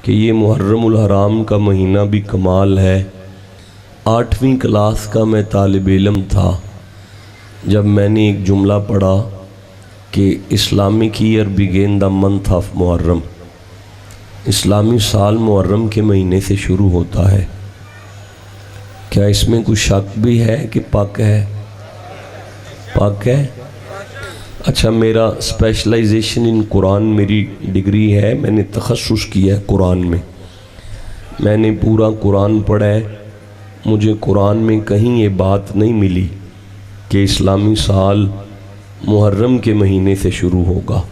कि ये मुहर्रमुल हराम का महीना भी कमाल है। 8वीं क्लास का मैं तालिब इल्म था जब मैंने एक जुमला पढ़ा कि Islamic year begin the month of Muharram, इस्लामी साल मुहर्रम के महीने से शुरू होता है। क्या इसमें कुछ शक भी है कि पक है? पक है। अच्छा, मेरा स्पेशलाइजेशन इन कुरान मेरी डिग्री है, मैंने तखस्सुस किया है कुरान में, मैंने पूरा कुरान पढ़ा है। मुझे कुरान में कहीं ये बात नहीं मिली कि इस्लामी साल मुहर्रम के महीने से शुरू होगा।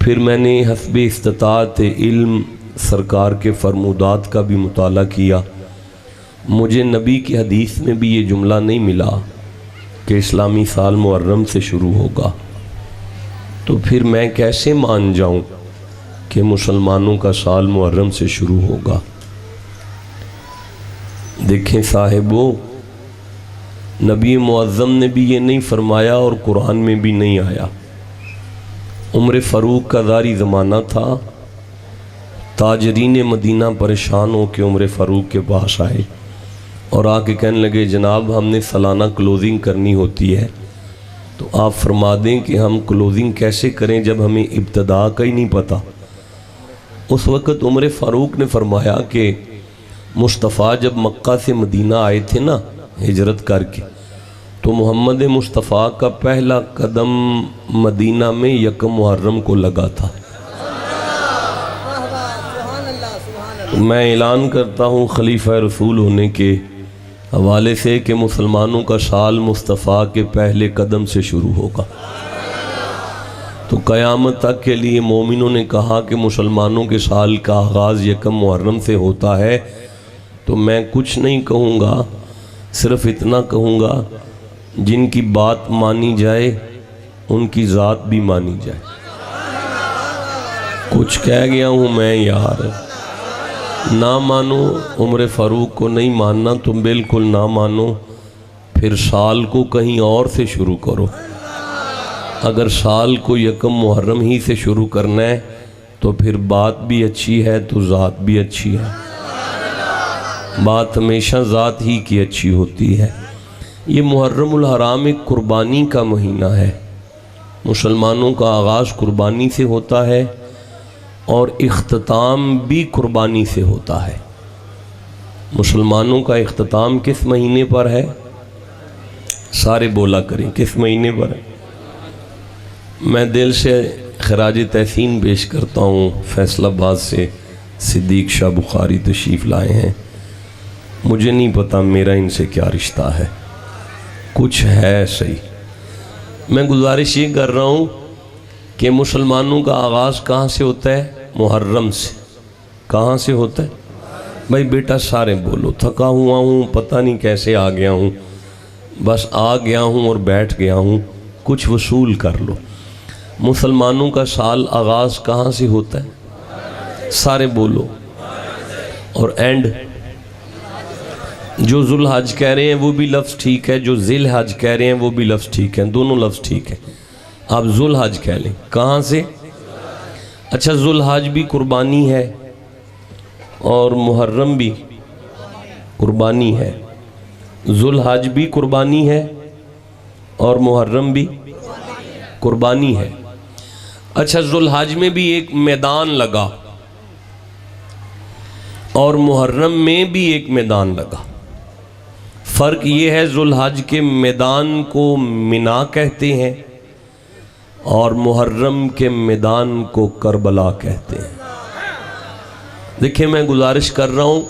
फिर मैंने हस्बे इस्तिताअत इल्म सरकार के फरमूदात का भी मुताला किया। मुझे नबी की हदीस में भी ये जुमला नहीं मिला कि इस्लामी साल मुहर्रम से शुरू होगा। तो फिर मैं कैसे मान जाऊं कि मुसलमानों का साल मुहर्रम से शुरू होगा? देखें साहिबो, नबी मुअज़्ज़म ने भी ये नहीं फरमाया और कुरान में भी नहीं आया। उम्र फ़ारूक का जारी ज़माना था, ताजरीन मदीना परेशान हो के उम्र फ़ारूक के पास आए और आके कहने लगे, जनाब हमने सालाना क्लोजिंग करनी होती है, तो आप फरमा दें कि हम क्लोजिंग कैसे करें जब हमें इब्तदा का ही नहीं पता। उस वक़्त उम्र फ़ारूक ने फरमाया कि मुस्तफ़ा जब मक्का से मदीना आए थे ना हिजरत करके, तो मोहम्मद मुस्तफ़ा का पहला कदम मदीना में यकम मुहर्रम को लगा था। मैं ऐलान करता हूँ खलीफा रसूल होने के हवाले से कि मुसलमानों का साल मुस्तफ़ा के पहले कदम से शुरू होगा। तो क़यामत तक के लिए मोमिनों ने कहा कि मुसलमानों के साल का आगाज़ यकम मुहर्रम से होता है, तो मैं कुछ नहीं कहूँगा, सिर्फ़ इतना कहूँगा, जिनकी बात मानी जाए उनकी ज़ात भी मानी जाए। कुछ कह गया हूँ मैं यार, ना मानो उम्र फ़ारूक को नहीं मानना, तुम बिल्कुल ना मानो, फिर साल को कहीं और से शुरू करो। अगर साल को यकम मुहर्रम ही से शुरू करना है तो फिर बात भी अच्छी है तो ज़ात भी अच्छी है। बात हमेशा ज़ात ही की अच्छी होती है। ये मुहर्रमुल हराम एक कुर्बानी का महीना है। मुसलमानों का आगाज़ कुर्बानी से होता है और इख्तिताम भी कुर्बानी से होता है। मुसलमानों का इख्तिताम किस महीने पर है? सारे बोला करें, किस महीने पर है? मैं दिल से खराज तहसीन पेश करता हूँ। फैसलाबाद से सिद्दीक शाह बुखारी तशरीफ़ लाए हैं। मुझे नहीं पता मेरा इनसे क्या रिश्ता है, कुछ है सही। मैं गुजारिश ये कर रहा हूँ कि मुसलमानों का आगाज़ कहाँ से होता है? मुहर्रम से। कहाँ से होता है? भाई बेटा सारे बोलो। थका हुआ हूँ, पता नहीं कैसे आ गया हूँ, बस आ गया हूँ और बैठ गया हूँ, कुछ वसूल कर लो। मुसलमानों का साल आगाज़ कहाँ से होता है? सारे बोलो। और एंड जो जुल हज कह रहे हैं वो भी लफ्ज़ ठीक है, जो जिल हज कह रहे हैं वो भी लफ्ज़ ठीक है, दोनों लफ्ज़ ठीक है। आप जुल हज कह लें। कहाँ से? अच्छा, जुल हज भी कुर्बानी है और मुहर्रम भी कुर्बानी है। जुल हज भी कुर्बानी है और मुहर्रम भी कुर्बानी है। अच्छा, जुल हज में भी एक मैदान लगा और मुहर्रम में भी एक मैदान लगा। फ़र्क ये है, जुल हज के मैदान को मिना कहते हैं और मुहर्रम के मैदान को करबला कहते हैं। देखिए, मैं गुजारिश कर रहा हूँ,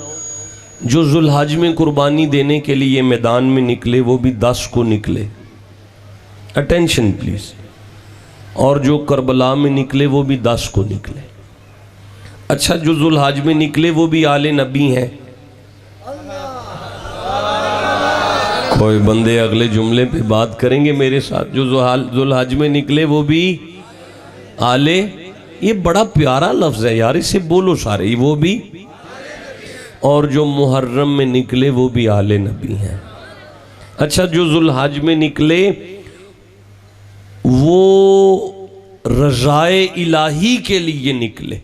जो जुल हज में कुर्बानी देने के लिए मैदान में निकले वो भी 10 को निकले, अटेंशन प्लीज़, और जो करबला में निकले वो भी 10 को निकले। अच्छा, जो जुल हज में निकले वो भी आले नबी हैं। कोई बंदे अगले जुमले पे बात करेंगे मेरे साथ। जो जुल हज में निकले वो भी आले, ये बड़ा प्यारा लफ्ज़ है यार, इसे बोलो सारे, वो भी। और जो मुहर्रम में निकले वो भी आले नबी हैं। अच्छा, जो जुल हज में निकले वो रज़ाए इलाही के लिए निकले।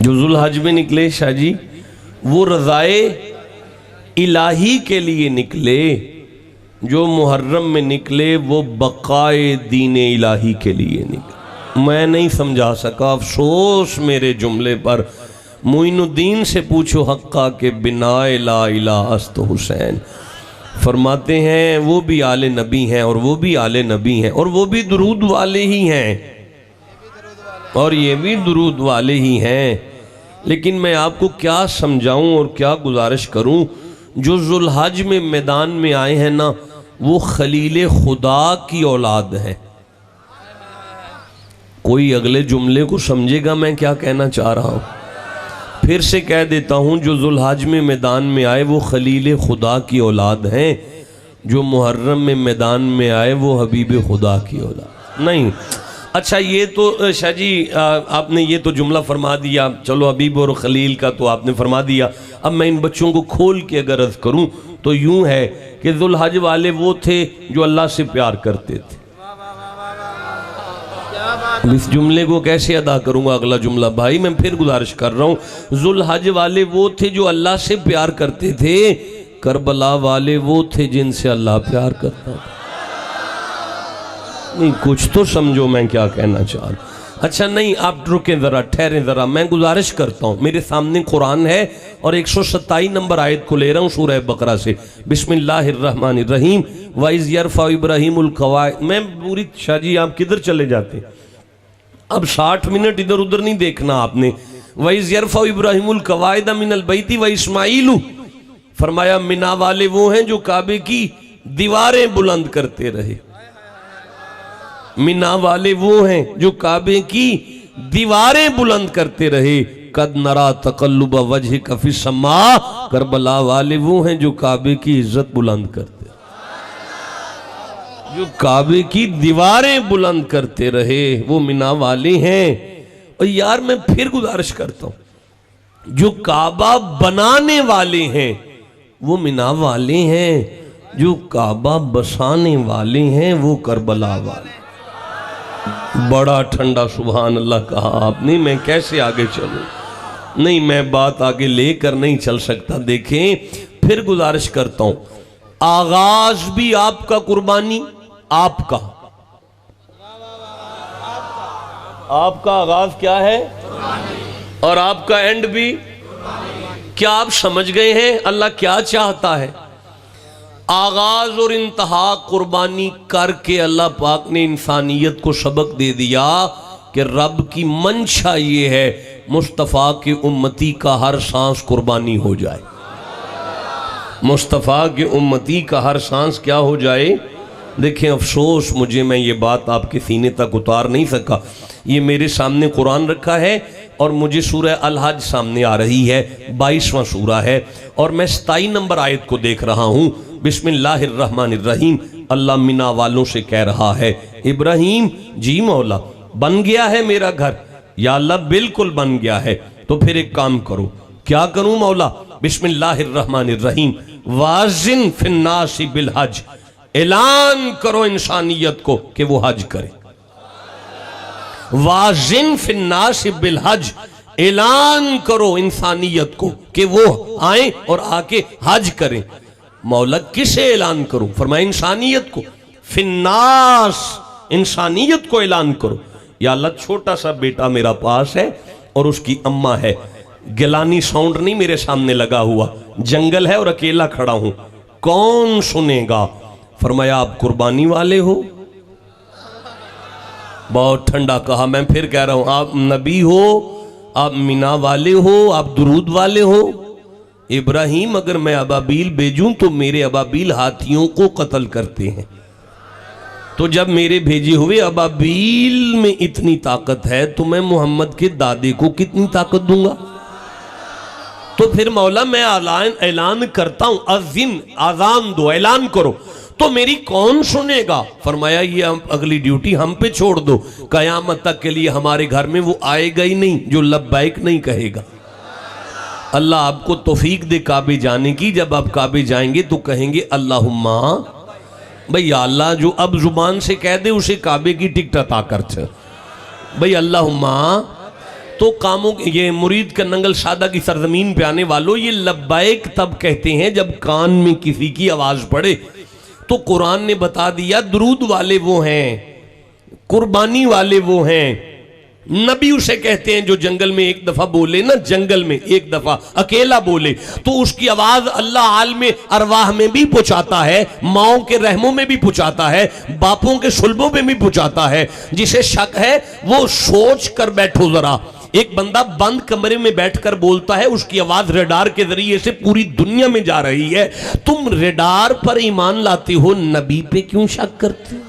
जो जुल्हज में निकले शाह जी, वो रज़ाए इलाही के लिए निकले। जो मुहर्रम में निकले वो बक़ाए दीन इलाही के लिए निकले। मैं नहीं समझा सका, अफसोस मेरे जुमले पर। मोइनुद्दीन से पूछो हक्का के बिनाए ला इलाहा अस्त हुसैन। फरमाते हैं वो भी आले नबी हैं और वो भी आले नबी हैं और वो भी दुरूद वाले ही हैं और ये भी दुरूद वाले ही हैं। लेकिन मैं आपको क्या समझाऊं और क्या गुजारिश करूं, जो जुल्हज में मैदान में आए हैं ना, वो खलील खुदा की औलाद है। कोई अगले जुमले को समझेगा मैं क्या कहना चाह रहा हूं? फिर से कह देता हूं, जो जुल्हज में मैदान में आए वो खलील खुदा की औलाद हैं। जो मुहर्रम में मैदान में आए वो हबीब खुदा की औलाद नहीं। अच्छा, ये तो शाह जी आपने ये तो जुमला फरमा दिया, चलो हबीब और खलील का तो आपने फरमा दिया। अब मैं इन बच्चों को खोल के अगर अर्ज करूं तो यूं है कि जुल्हज वाले वो थे जो अल्लाह से प्यार करते थे। इस जुमले को कैसे अदा करूंगा अगला जुमला भाई, मैं फिर गुजारिश कर रहा हूं। जुल्हज वाले वो थे जो अल्लाह से प्यार करते थे, करबला वाले वो थे जिनसे अल्लाह प्यार करता था। नहीं, कुछ तो समझो मैं क्या कहना चाह रहा। अच्छा नहीं, आप रुकें ज़रा, ठहरें ज़रा, मैं गुजारिश करता हूँ। मेरे सामने कुरान है और 127 नंबर आयत को ले रहा हूँ सूरह बकरा से। बिस्मिल्लाहिर्रहमानिर्रहीम। वाइज़ यरफ़अ इब्राहीमुल क़वाइद। मैं पूरी, शाह जी आप किधर चले जाते? अब 60 मिनट इधर उधर नहीं देखना आपने। वाइज़ यरफ़अ इब्राहीमुल क़वाइद मिनल बैति व इस्माईलु। फरमाया मिना वाले वो हैं जो काबे की दीवारें बुलंद करते रहे। मिना वाले वो हैं जो काबे की दीवारें बुलंद करते रहे। कद नरा तकल्लुब वजहिका फिस समा। करबला वाले वो हैं जो काबे की इज्जत बुलंद करते, जो काबे की दीवारें बुलंद करते रहे, वो मिना वाले हैं। और यार मैं फिर गुजारिश करता हूं, जो काबा बनाने वाले हैं वो मिना वाले हैं, जो काबा बसाने वाले हैं वो करबला वाले। बड़ा ठंडा सुभान अल्लाह कहा आपने, मैं कैसे आगे चलूं? नहीं, मैं बात आगे लेकर नहीं चल सकता। देखें, फिर गुजारिश करता हूं, आगाज भी आपका कुर्बानी, आपका आगाज क्या है और आपका एंड भी। क्या आप समझ गए हैं अल्लाह क्या चाहता है? आगाज और इंतहा कुर्बानी करके अल्लाह पाक ने इंसानियत को सबक दे दिया कि रब की मंशा ये है मुस्तफ़ा के उम्मती का हर सांस कुर्बानी हो जाए। मुस्तफ़ा के उम्मती का हर सांस क्या हो जाए? देखें, अफसोस मुझे, मैं ये बात आपके सीने तक उतार नहीं सका। ये मेरे सामने कुरान रखा है और मुझे सूरह अल हज सामने आ रही है, 22वां सूरा है और मैं 27 नंबर आयत को देख रहा हूँ। बिस्मिल्लाहिर्रहमानिर्रहीम। अल्लाह मिना वालों से कह रहा है, इब्राहीम जी मौला बन गया है मेरा घर? या अल्लाह बिल्कुल बन गया है। तो फिर एक काम करो। क्या करूं मौला? बिस्मिल्लाहिर्रहमानिर्रहीम। वाजिन फिन्नासी बिल हज। ऐलान करो इंसानियत को कि वो हज करे। वाजिन फिन्नासी बिल हज। ऐलान करो इंसानियत को कि वो आए और आके हज करें। मौला किसे ऐलान करूं? फरमाया इंसानियत को। फिन्नास, इंसानियत को ऐलान करो। या अल्लाह, छोटा सा बेटा मेरा पास है और उसकी अम्मा है, गिलानी साउंड नहीं मेरे सामने लगा हुआ, जंगल है और अकेला खड़ा हूं, कौन सुनेगा? फरमाया आप कुर्बानी वाले हो। बहुत ठंडा कहा। मैं फिर कह रहा हूं, आप नबी हो, आप मिना वाले हो, आप दुरूद वाले हो। इब्राहीम, अगर मैं अबाबील भेजूं तो मेरे अबाबील हाथियों को कत्ल करते हैं, तो जब मेरे भेजे हुए अबाबील में इतनी ताकत है तो मैं मोहम्मद के दादे को कितनी ताकत दूंगा? तो फिर मौला मैं ऐलान करता हूं, अज़िन, आज़ान दो, ऐलान करो। तो मेरी कौन सुनेगा? फरमाया ये अगली ड्यूटी हम पे छोड़ दो, कयामत तक के लिए हमारे घर में वो आएगा ही नहीं जो लब्बैक नहीं कहेगा। अल्लाह आपको तौफीक दे काबे जाने की। जब आप काबे जाएंगे तो कहेंगे अल्लाहुम्मा, भाई अल्लाह जो अब जुबान से कह दे उसे काबे की टिकट अता कर। भाई अल्लाहुम्मा तो कामों ये मुरीद का नंगल शादा की सरजमीन पे आने वालों, ये लब्बैक तब कहते हैं जब कान में किसी की आवाज पड़े। तो कुरान ने बता दिया दुरूद वाले वो हैं, कुर्बानी वाले वो हैं। नबी उसे कहते हैं जो जंगल में एक दफा बोले ना, जंगल में एक दफा अकेला बोले तो उसकी आवाज अल्लाह आलम अरवाह में भी पहुंचाता है, माओं के रहमों में भी पहुंचाता है, बापों के शुल्बों में भी पहुंचाता है। जिसे शक है वो सोच कर बैठो जरा, एक बंदा बंद कमरे में बैठकर बोलता है, उसकी आवाज रेडार के जरिए से पूरी दुनिया में जा रही है। तुम रेडार पर ईमान लाते हो, नबी पे क्यों शक करते हो?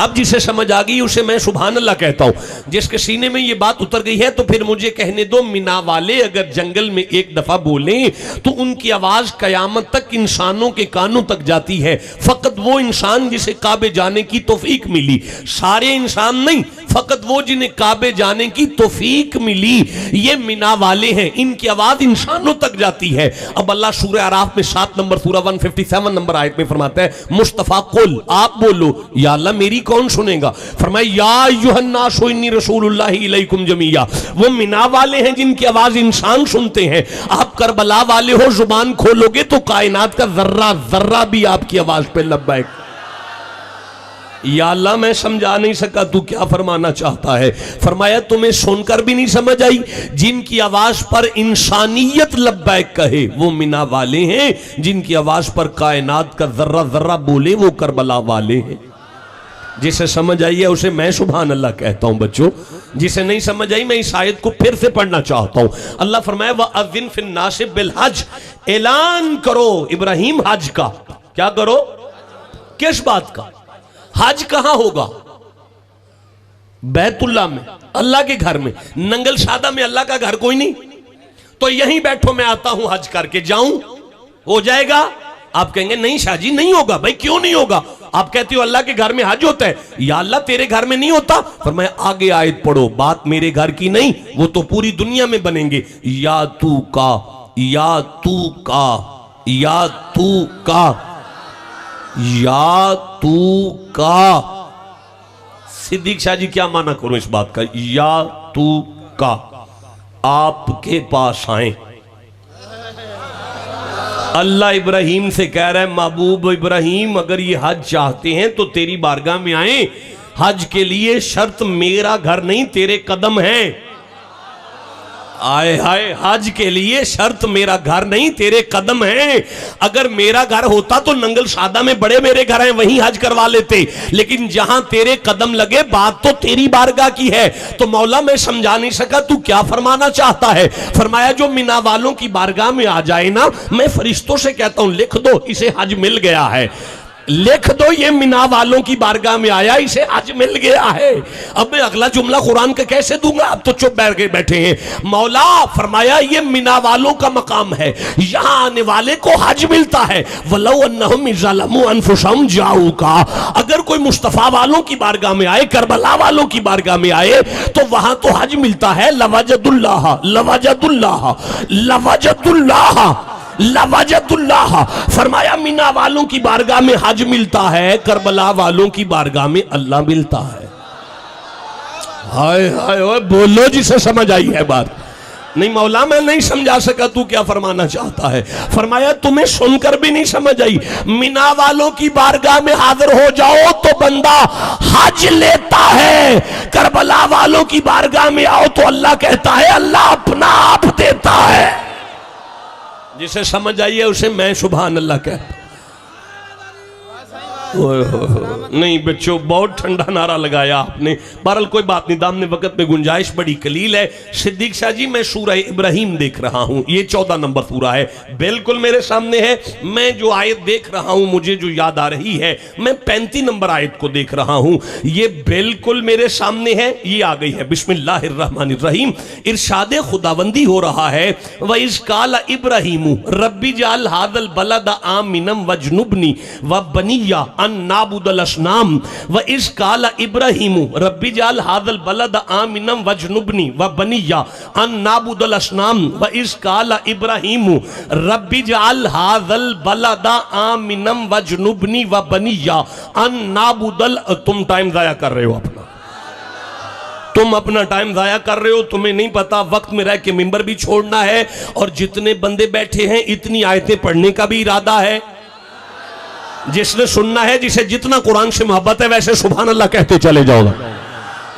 अब जिसे समझ आ गई उसे मैं सुभान अल्लाह कहता हूं। जिसके सीने में ये बात उतर गई है तो फिर मुझे कहने दो, मिना वाले अगर जंगल में एक दफा बोले तो उनकी आवाज कयामत तक इंसानों के कानों तक जाती है। फकत वो इंसान जिसे काबे जाने की तौफीक मिली, सारे इंसान नहीं, फकत वो जिन्हें काबे जाने की तौफीक मिली, ये मिना वाले हैं, इनकी आवाज इंसानों तक जाती है। अब अल्लाह सूरह आराफ में 7 नंबर सूरह 157 नंबर आयत में फरमाता है, मुस्तफा कुल, आप बोलो या अल्लाह मेरी कौन सुनेगा? फरमाया या अय्युहन्नासु इन्नी रसूलुल्लाहि इलैकुम जमीया। वो मिना वाले हैं जिनकी आवाज इंसान सुनते हैं। आप करबला वाले हो, जुबान खोलोगे तो कायनात का जर्रा जर्रा भी आपकी आवाज पे लब्बैक। या अल्लाह मैं समझा नहीं सका तू क्या फरमाना चाहता है। फरमाया तुम्हें सुनकर भी नहीं समझ आई, जिनकी आवाज पर इंसानियत लब्बैक कहे वो मिना वाले हैं, जिनकी आवाज पर कायनात का जर्रा जर्रा बोले वो करबला वाले हैं। जिसे समझ आई है उसे मैं सुभान अल्लाह कहता हूं बच्चों, जिसे नहीं समझ आई मैं इस आयत को फिर से पढ़ना चाहता हूं। अल्लाह फरमाया व अज़िन फिन्नास बिल हज, ऐलान करो इब्राहिम हज का। क्या करो? किस बात का? हज कहां होगा? बैतुल्लाह में, अल्लाह के घर में। नंगल शादा में अल्लाह का घर कोई नहीं, तो यहीं बैठो मैं आता हूं हज करके जाऊं, हो जाएगा? आप कहेंगे नहीं शाह जी नहीं होगा। भाई क्यों नहीं होगा? आप कहते हो अल्लाह के घर में हज होता है, या अल्लाह तेरे घर में नहीं होता? पर मैं आगे आयत पढ़ो, बात मेरे घर की नहीं, वो तो पूरी दुनिया में बनेंगे। या तू का, या तू का, या तू का, या तू का। सिद्दीक शाह जी क्या माना करो इस बात का? या तू का, आपके पास आए। अल्लाह इब्राहिम से कह रहा है महबूब इब्राहिम अगर ये हज चाहते हैं तो तेरी बारगाह में आए। हज के लिए शर्त मेरा घर नहीं तेरे कदम हैं। आए हाय, हज के लिए शर्त मेरा घर नहीं तेरे कदम हैं। अगर मेरा घर होता तो नंगल शादा में बड़े मेरे घर हैं वहीं हज करवा लेते, लेकिन जहां तेरे कदम लगे बात तो तेरी बारगाह की है। तो मौला मैं समझा नहीं सका तू क्या फरमाना चाहता है। फरमाया जो मिना वालों की बारगाह में आ जाए ना, मैं फरिश्तों से कहता हूं लिख दो इसे हज मिल गया है, लिख दो ये मिना वालों की बारगाह में आया, इसे हज मिल गया है। अब मैं अगला जुमला कुरान का कैसे दूंगा? अब तो चुप बैठ के बैठे हैं। मौला फरमाया ये मिना वालों का मकाम है, यहां आने वाले को हज मिलता है। वलौ अन्नहुम इज़्ज़लमू अनफुसहुम जाऊका, अगर कोई मुस्तफा वालों की बारगाह में आए, करबला वालों की बारगाह में आए तो वहां तो हज मिलता है। लवजदुल्लाह लवजदुल्लाह लवजदुल्लाह लवजदुल्लाह। फरमाया मिना वालों की बारगाह में हज मिलता है, करबला वालों की बारगाह में अल्लाह मिलता है। हाय हाय ओए बोलो जिसे समझ आई है बात। नहीं मौला मैं नहीं समझा सका तू क्या फरमाना चाहता है। फरमाया तुम्हें सुनकर भी नहीं समझ आई। मिना वालों की बारगाह में हाजिर हो जाओ तो बंदा हज लेता है, करबला वालों की बारगाह में आओ तो अल्लाह कहता है अल्लाह अपना आप देता है। जिसे समझ आई है उसे मैं सुभान अल्लाह कहता। नहीं बच्चों बहुत ठंडा नारा लगाया आपने। बहरहाल कोई बात नहीं, दामने वक्त में गुंजाइश बड़ी कलील है। सिद्दीक शाह जी मैं सूरह इब्राहिम देख रहा हूं, ये 14 नंबर सूरह है, बिल्कुल मेरे सामने है। मैं जो आयत देख रहा हूं मुझे जो याद आ रही है, मैं 35 नंबर आयत को देख रहा हूं, ये बिल्कुल मेरे सामने है। ये आ गई है बिस्मिल्लाहिर्रहमानिर्रहीम। इरशाद खुदाबंदी हो रहा है व इस काल इब्राहिम रब्बी जाल हादल बलद आमिनम वजनुबनी व बनिया अन नाबुदल असनाम व इस काल इब्राहिम रब्बी जाल हादल बलद आमिनम वजनुबनी व बनिया अन नाबुदल असनाम व इस काल इब्राहिम रब्बी जाल हादल बलद आमिनम वजनुबनी व बनिया अन नाबुदल। तुम टाइम जाया कर रहे हो अपना। तुम अपना टाइम जाया कर रहे हो, तुम्हें नहीं पता वक्त में रह के मिंबर भी छोड़ना है, और जितने बंदे बैठे हैं इतनी आयतें पढ़ने का भी इरादा है। जिसने सुनना है, जिसे जितना कुरान से मोहब्बत है, वैसे सुभान अल्लाह कहते चले जाओ।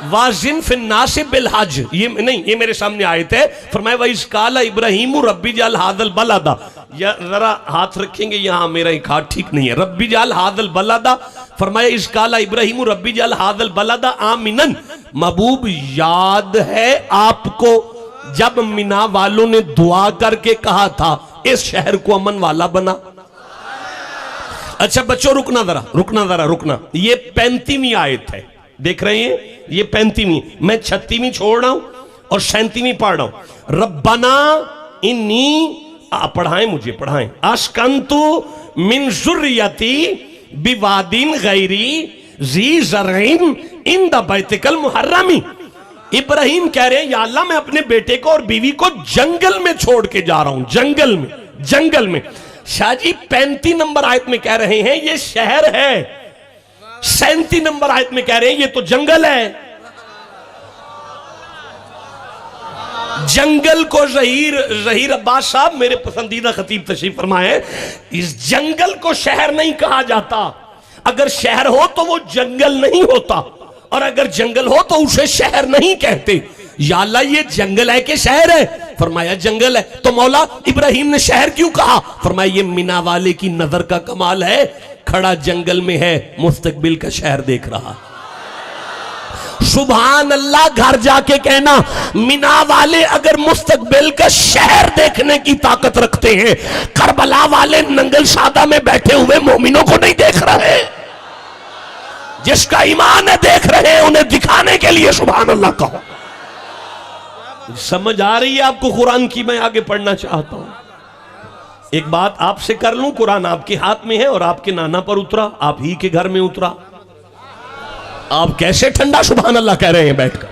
वाजिन फिन्नास बिल हज, ये नहीं, ये मेरे सामने आयत है। फरमाया वइज़ काला इब्राहीम रब्बी जाल हादल बलादा, या जरा हाथ रखेंगे यहाँ, मेरा एक हाथ ठीक नहीं है। रब्बी जाल हादल बलादा, फरमाया इज़ काला इब्राहीम रब्बी जाल हादल बलादा आमिनन। महबूब याद है आपको जब मिना वालों ने दुआ करके कहा था इस शहर को अमन वाला बना। अच्छा बच्चों रुकना जरा, ये 35वीं आयत है, देख रहे हैं, ये 35वीं, मैं 36वीं छोड़ रहा हूं और 37वीं पढ़ रहा हूं। रब्बना इन्नी, पढ़ाएं मुझे, पढ़ाएं। अस्कंतु मिन ज़ुर्रियती बिवादिन गैरी ज़ी ज़रईन इंद बैतिकल मुहर्रमी। इब्राहिम कह रहे हैं या अल्लाह मैं अपने बेटे को और बीवी को जंगल में छोड़ के जा रहा हूं, जंगल में। शाह जी 35 नंबर आयत में कह रहे हैं ये शहर है, 37 नंबर आयत में कह रहे हैं ये तो जंगल है। जंगल को ज़हीर अब्बास साहब मेरे पसंदीदा खतीब तशरीफ फरमाए, इस जंगल को शहर नहीं कहा जाता। अगर शहर हो तो वो जंगल नहीं होता, और अगर जंगल हो तो उसे शहर नहीं कहते। या अल्लाह ये जंगल है कि शहर है? फरमाया जंगल है। तो मौला इब्राहिम ने शहर क्यों कहा? फरमाया ये मिना वाले की नजर का कमाल है, खड़ा जंगल में है, मुस्तकबिल का शहर देख रहा। सुभान अल्लाह, घर जाके कहना मिना वाले अगर मुस्तकबिल का शहर देखने की ताकत रखते हैं, करबला वाले नंगल सादा में बैठे हुए मोमिनों को नहीं देख रहे। जिसका ईमान है देख रहे हैं, उन्हें दिखाने के लिए सुभान अल्लाह कहो। समझ आ रही है आपको कुरान की? मैं आगे पढ़ना चाहता हूं। एक बात आपसे कर लूं, कुरान आपके हाथ में है और आपके नाना पर उतरा, आप ही के घर में उतरा। आप कैसे ठंडा सुभान अल्लाह कह रहे हैं बैठकर?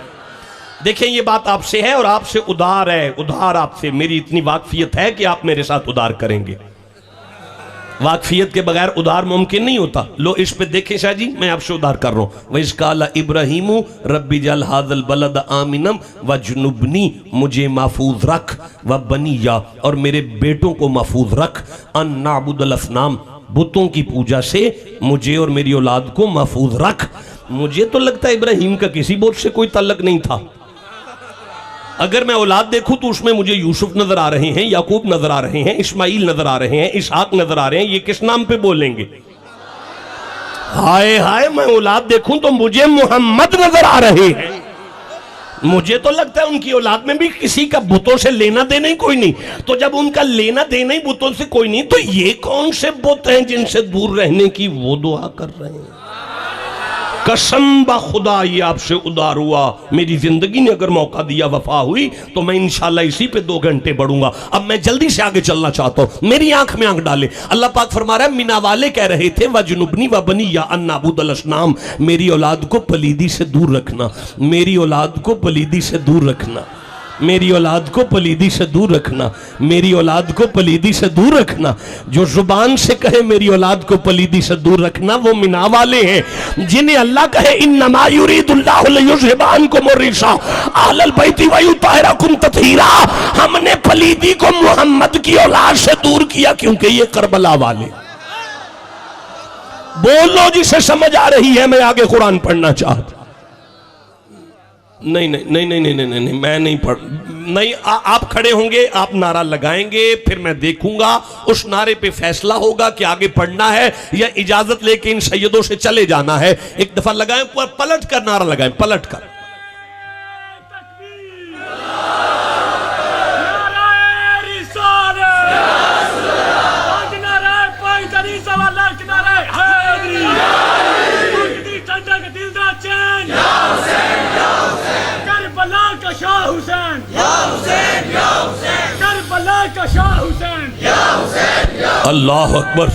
देखें ये बात आपसे है और आपसे उधार है, उधार आपसे। मेरी इतनी वाकफियत है कि आप मेरे साथ उधार करेंगे। वाकफियत के बगैर उधार मुमकिन नहीं होता। लो इस पे देखें शाह जी, मैं आपसे उधार कर रहा हूं। वइज़ काला इब्राहीमु रब्बी जल हादल बलद आमिनम व जुनुबनी, मुझे महफूज रख, व बनिया, और मेरे बेटों को महफूज रख, अन नाबुदल असनाम, बुतों की पूजा से मुझे और मेरी औलाद को महफूज रख। मुझे तो लगता है इब्राहिम का किसी बोझ से कोई ताल्लुक नहीं था। अगर मैं औलाद देखूं तो उसमें मुझे यूसुफ नजर आ रहे हैं, याकूब नजर आ रहे हैं, इस्माइल नजर आ रहे हैं, इसहाक नजर आ रहे हैं। ये किस नाम पे बोलेंगे? हाय हाय, मैं औलाद देखूं तो मुझे मोहम्मद नजर आ रहे हैं। मुझे तो लगता है उनकी औलाद में भी किसी का बुतों से लेना देना ही कोई नहीं। तो जब उनका लेना देना ही बुतों से कोई नहीं, तो ये कौन से बुत हैं जिनसे दूर रहने की वो दुआ कर रहे हैं? कसम बा खुदा ये आपसे उधार हुआ। मेरी जिंदगी ने अगर मौका दिया, वफा हुई, तो मैं इंशाल्लाह इसी पे 2 घंटे बढ़ूंगा। अब मैं जल्दी से आगे चलना चाहता हूं, मेरी आंख में आंख डाले। अल्लाह पाक फरमा रहा है मिना वाले कह रहे थे वजुनुबनी व बनिया अन नाबुदल असनाम, मेरी औलाद को पलीदी से दूर रखना, मेरी औलाद को पलीदी से दूर रखना, मेरी औलाद को पलीदी से दूर रखना, मेरी औलाद को पलीदी से दूर रखना। जो जुबान से कहे मेरी औलाद को पलीदी से दूर रखना, वो मिना वाले हैं। जिन्हें अल्लाह कहे इन्नमा युरीदुल्लाहु लियुज़हिबानकुम अर्रिजा अहलल बैति व युतहिरकुम तत्हीरा, हमने पलीदी को मोहम्मद की औलाद से दूर किया क्योंकि ये करबला वाले। बोलो जिसे समझ आ रही है। मैं आगे कुरान पढ़ना चाहता। नहीं नहीं नहीं नहीं नहीं नहीं नहीं, मैं नहीं पढ़ नहीं। आप खड़े होंगे, आप नारा लगाएंगे, फिर मैं देखूंगा, उस नारे पे फैसला होगा कि आगे पढ़ना है या इजाजत लेके इन सैयदों से चले जाना है। एक दफा लगाएं, पलट कर नारा लगाएं, पलट कर। अल्लाह अकबर,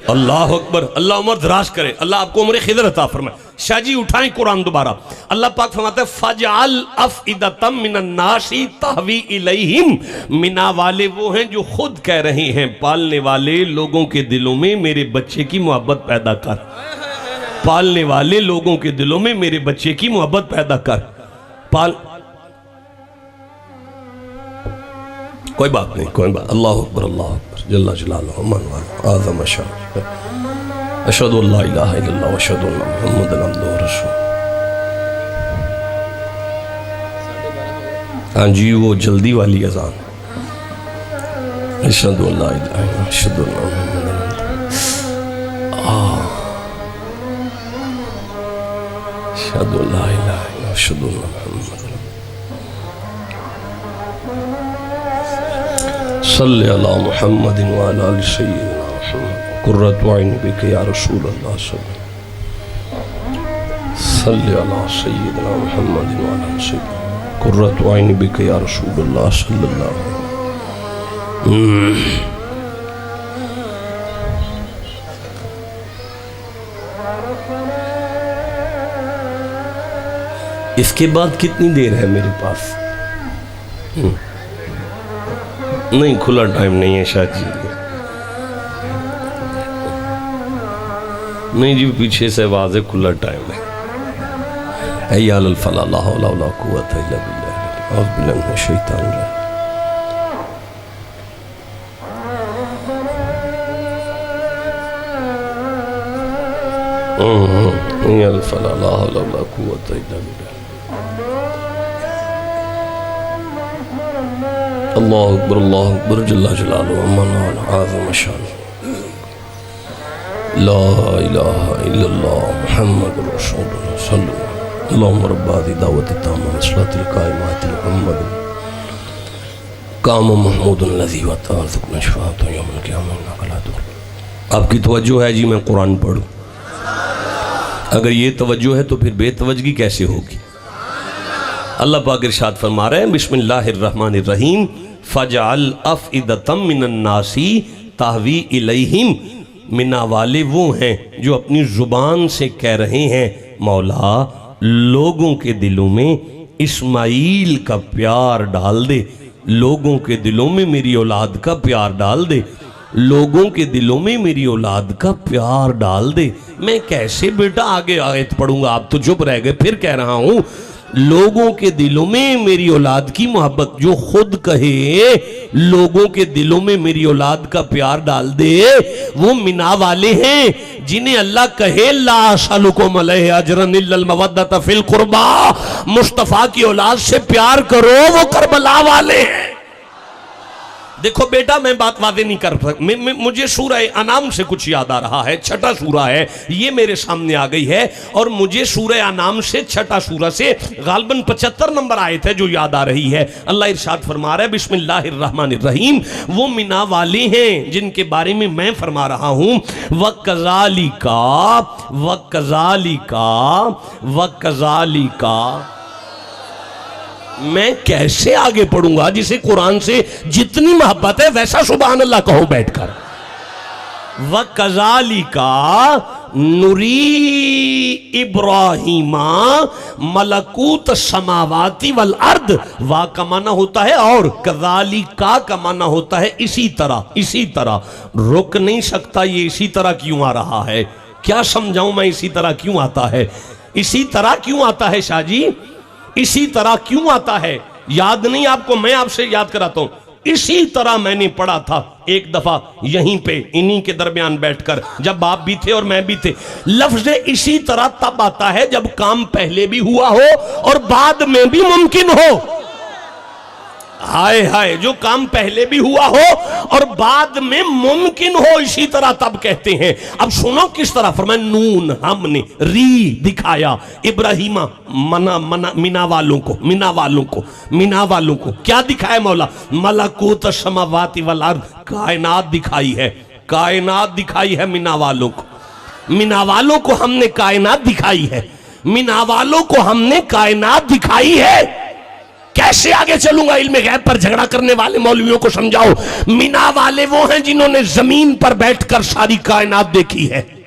अल्लाह अकबर। अल्लाह उम्र दराज करे, अल्लाह आपको उम्र खिदर अता फरमाए। शाह जी उठाएं कुरान दोबारा। अल्लाह पाक फरमाता है फजअल अफइदतम मिनन नासी तहवी इलैहिम, मिना वाले वो हैं जो खुद कह रहे हैं, पालने वाले लोगों के दिलों में मेरे बच्चे की मोहब्बत पैदा कर, पालने वाले लोगों के दिलों में मेरे बच्चे की मोहब्बत पैदा कर। पाल, कोई बात नहीं, कोई बात। अल्लाह अकबर, अल्लाह अकबर, जल्ला जलालुहु मन वाला आज़म अशहदु अल्ला इलाहा इल्लल्लाह व अशहदु अन्ना मुहम्मदन अब्दुहु व रसूलुहु। हाँ जी, वो जल्दी वाली अज़ान। अशहदु अल्ला इलाहा इल्लल्लाह अशहदु अन्ना मुहम्मदन अशहदु अल्ला इलाहा इल्लल्लाह अशहदु अन्ना मुहम्मदन सल्ली अला मुहम्मदिन व अला आलि सय्यिदिना मुहम्मद कुर्रतु ऐनी बिका या रसूल अल्लाह सल्ली अला सय्यिदिना मुहम्मदिन व अला आलि सय्यिदिना कुर्रतु ऐनी बिका या रसूल अल्लाह सल्लल्लाहु अलैहि वसल्लम। इसके बाद कितनी देर है मेरे पास? नहीं, खुला टाइम नहीं है शाह जी। नहीं जी, पीछे से आवाज है, खुला टाइम है। हैया अलल फलाह, ला हौला वला कुव्वता इल्ला बिल्लाह, औज़ु बिल्लाहि मिनश शैतानिर रजीम। हैया अलल फलाह, ला हौला वला कुव्वता इल्ला बिल्लाह। अल्लाह अकबर जल्ला जलालुहु मन वाला आज़म अशहदु ला इलाहा इल्लल्लाह मुहम्मदुर रसूलुल्लाह सल्लल्लाहु अल्लाहुम्मा रब्बा हाज़िहि दावति ताम्मा व सलातिल काइमाति मुहम्मद काम महमूदुल लज़ी व तारज़ुक़ना शफ़ाअतहु यौमल क़ियामह इन्नका ला तुग़लब। आपकी तवज्जो है जी, मैं कुरान पढ़ूँ? अगर ये तवज्जो है तो फिर बेतवज्जगी कैसे होगी? अल्लाह पाक इरशाद फरमा रहे हैं, बिस्मिल्लाहिर्रहमानिर्रहीम, फजअल अफ़इदतम मिनन नासी ताहवी इलैहिम। मिना वाले वो हैं जो अपनी ज़ुबान से कह रहे हैं, मौला लोगों के दिलों में इस्माइल का प्यार डाल दे, लोगों के दिलों में मेरी औलाद का प्यार डाल दे, लोगों के दिलों में मेरी औलाद का प्यार डाल दे। मैं कैसे बेटा आगे आयत पढ़ूंगा, आप तो चुप रह गए। फिर कह रहा हूं, लोगों के दिलों में मेरी औलाद की मोहब्बत, जो खुद कहे लोगों के दिलों में मेरी औलाद का प्यार डाल दे, वो मिना वाले हैं जिन्हें अल्लाह कहे ला असअलुकुम अलैहि अजरन इल्लल मवद्दत फिल कुर्बा, मुस्तफा की औलाद से प्यार करो, वो करबला वाले हैं। देखो बेटा, मैं बात वादे नहीं कर सकता, मुझे सूरह अनाम से कुछ याद आ रहा है। छठा सूरा है, ये मेरे सामने आ गई है, और मुझे सूरह अनाम से छठा सूरा से गालबन 75 नंबर आयत है जो याद आ रही है। अल्लाह इरशाद फरमा रहा है, बिस्मिल्लाहिर्रहमानिर्रहीम, वो मिना वाले हैं जिनके बारे में मैं फरमा रहा हूं, वकज़ालिका। मैं कैसे आगे पढ़ूंगा जिसे कुरान से जितनी मोहब्बत है वैसा सुभान अल्लाह कहो बैठकर। वकज़ालिका नुरी इब्राहीमा मलकूत समावाती वल अर्द। वा का माना होता है और, कज़ालिका का माना होता है इसी तरह। इसी तरह रुक नहीं सकता, ये इसी तरह क्यों आ रहा है? क्या समझाऊं मैं, इसी तरह क्यों आता है? इसी तरह क्यों आता है शाह जी? इसी तरह क्यों आता है? याद नहीं आपको? मैं आपसे याद कराता हूं। इसी तरह मैंने पढ़ा था एक दफा यहीं पे, इन्हीं के दरमियान बैठकर, जब आप भी थे और मैं भी थे। लफ्ज इसी तरह तब आता है जब काम पहले भी हुआ हो और बाद में भी मुमकिन हो। हाय हाय, जो काम पहले भी हुआ हो और बाद में मुमकिन हो, इसी तरह तब कहते हैं। अब सुनो किस तरह फरमाया, नून हमने री दिखाया इब्राहिमा मिना वालों को क्या दिखाया मौला? मलकूत समावाति वल अर्द, कायनात दिखाई है, कायनात दिखाई है मिना वालों को। मिना वालों को हमने कायनात दिखाई है, मिना वालों को हमने कायनात दिखाई है। कैसे आगे चलूंगा? इल्म गैब पर झगड़ा करने वाले मौलवियों को समझाओ। मिना वाले वो हैं जिन्होंने जमीन पर बैठकर सारी कायनात देखी है।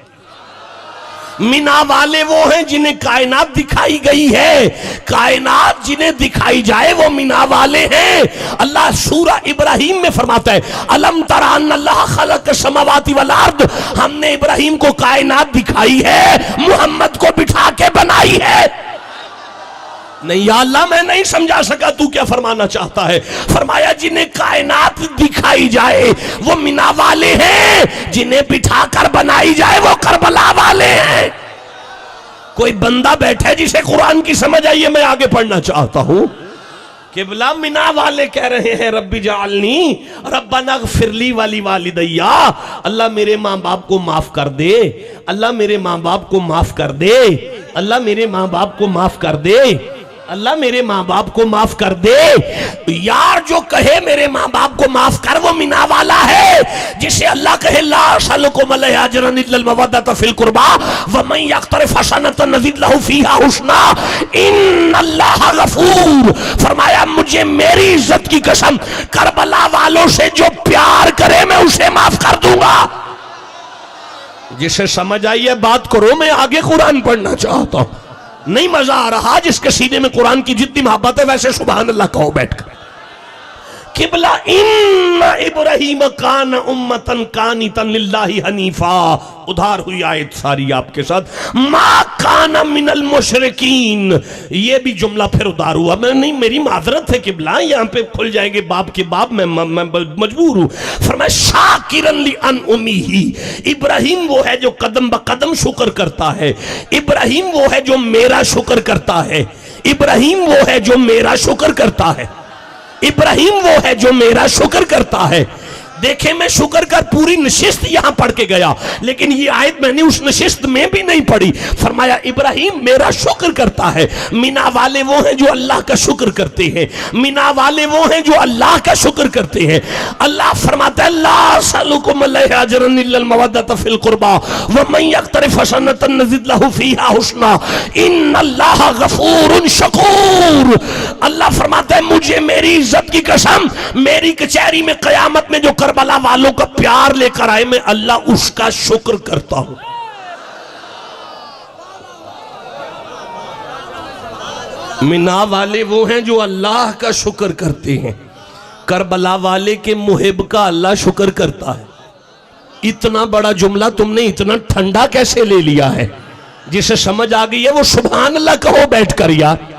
मिना वाले वो हैं जिन्हें कायनात दिखाई गई है। कायनात जिन्हें दिखाई जाए वो मिना वाले हैं। अल्लाह सूरा इब्राहिम में फरमाता है, अलम तरा अन्नल्लाह खलक समावाति वल अर्द, हमने इब्राहिम को कायनात दिखाई है, मुहम्मद को बिठा के बनाई है। नहीं या अल्लाह मैं नहीं समझा सका तू क्या फरमाना चाहता है। फरमाया जिन्हें कायनात दिखाई जाए वो मिना वाले हैं, जिन्हें बिठाकर बनाई जाए वो करबला वाले हैं। कोई बंदा बैठे जिसे कुरान की समझ आई है, मैं आगे पढ़ना चाहता हूं। किबला मिना वाले कह रहे हैं रब्बी जालनी रब्बना ग़फ़िरली वाली वालिदैया, अल्लाह मेरे माँ बाप को माफ कर दे, अल्लाह मेरे माँ बाप को माफ कर दे, अल्लाह मेरे माँ बाप को माफ कर दे, अल्लाह मेरे माँ बाप को माफ कर दे। यार जो कहे मेरे माँ बाप को माफ कर वो मिना वाला है। जिसे अल्लाह कहे ला असअलुकुम अलैहि अजरन इल्लल मवद्दत फिल कुर्बा व मन यक़्तरिफ़ हसनतन नज़िद लहू फ़ीहा हुस्ना इन्नल्लाह गफ़ूर। फरमाया मुझे मेरी इज्जत की कसम करबला वालों से जो प्यार करे मैं उसे माफ कर दूंगा। जिसे समझ आई है बात करो, मैं आगे कुरान पढ़ना चाहता हूं। नहीं मजा आ रहा जिसके सीने में कुरान की जितनी मोहब्बत है वैसे सुभान अल्लाह कहो बैठकर। किबला इन्ना इब्राहीम कान उम्मतन कानितन लिल्लाहि हनीफा, उधार हुई आयत सारी आपके साथ। मा कान मिनल मुशरिकीन, ये भी जुमला फिर उधार हुआ। मैं नहीं, मेरी माजरत है किबला, यहाँ पे खुल जाएंगे बाप के बाप, मैं मजबूर हूँ। फरमाया शाकिरन ली अन उम्मीही, इब्राहिम वो है जो कदम ब कदम शुक्र करता है। इब्राहिम वो है जो मेरा शुक्र करता है। इब्राहिम वो है जो मेरा शुक्र करता है। इब्राहिम वो है जो मेरा शुक्र करता है। देखे मैं शुक्र कर पूरी नशिस्त यहां पढ़ के गया, लेकिन ये आयत मैंने उस नशिस्त में भी नहीं पढ़ी। फरमाया इब्राहिम मेरा शुक्र करता है। मिना वाले वो हैं जो अल्लाह का शुक्र करते हैं। मिना वाले वो हैं जो अल्लाह का शुक्र करते हैं। अल्लाह फरमाता है ला असअलुकुम अलैहि अजरन इल्लल मवद्दत फिल कुर्बा व मन यक़्तरिफ़ हसनतन नज़िद लहू फ़ीहा हुस्ना इन्नल्लाह गफ़ूरुन शकूर। अल्लाह फरमाता है मुझे मेरी इज्जत की कसम, मेरी कचहरी में कयामत में जो करबला वालों का प्यार लेकर आए मैं अल्लाह उसका शुक्र करता हूं। मिना वाले वो हैं जो अल्लाह का शुक्र करते हैं। करबला वाले के मुहिब का अल्लाह शुक्र करता है। इतना बड़ा जुमला तुमने इतना ठंडा कैसे ले लिया है? जिसे समझ आ गई है वो सुभान अल्लाह कहो बैठकर यार।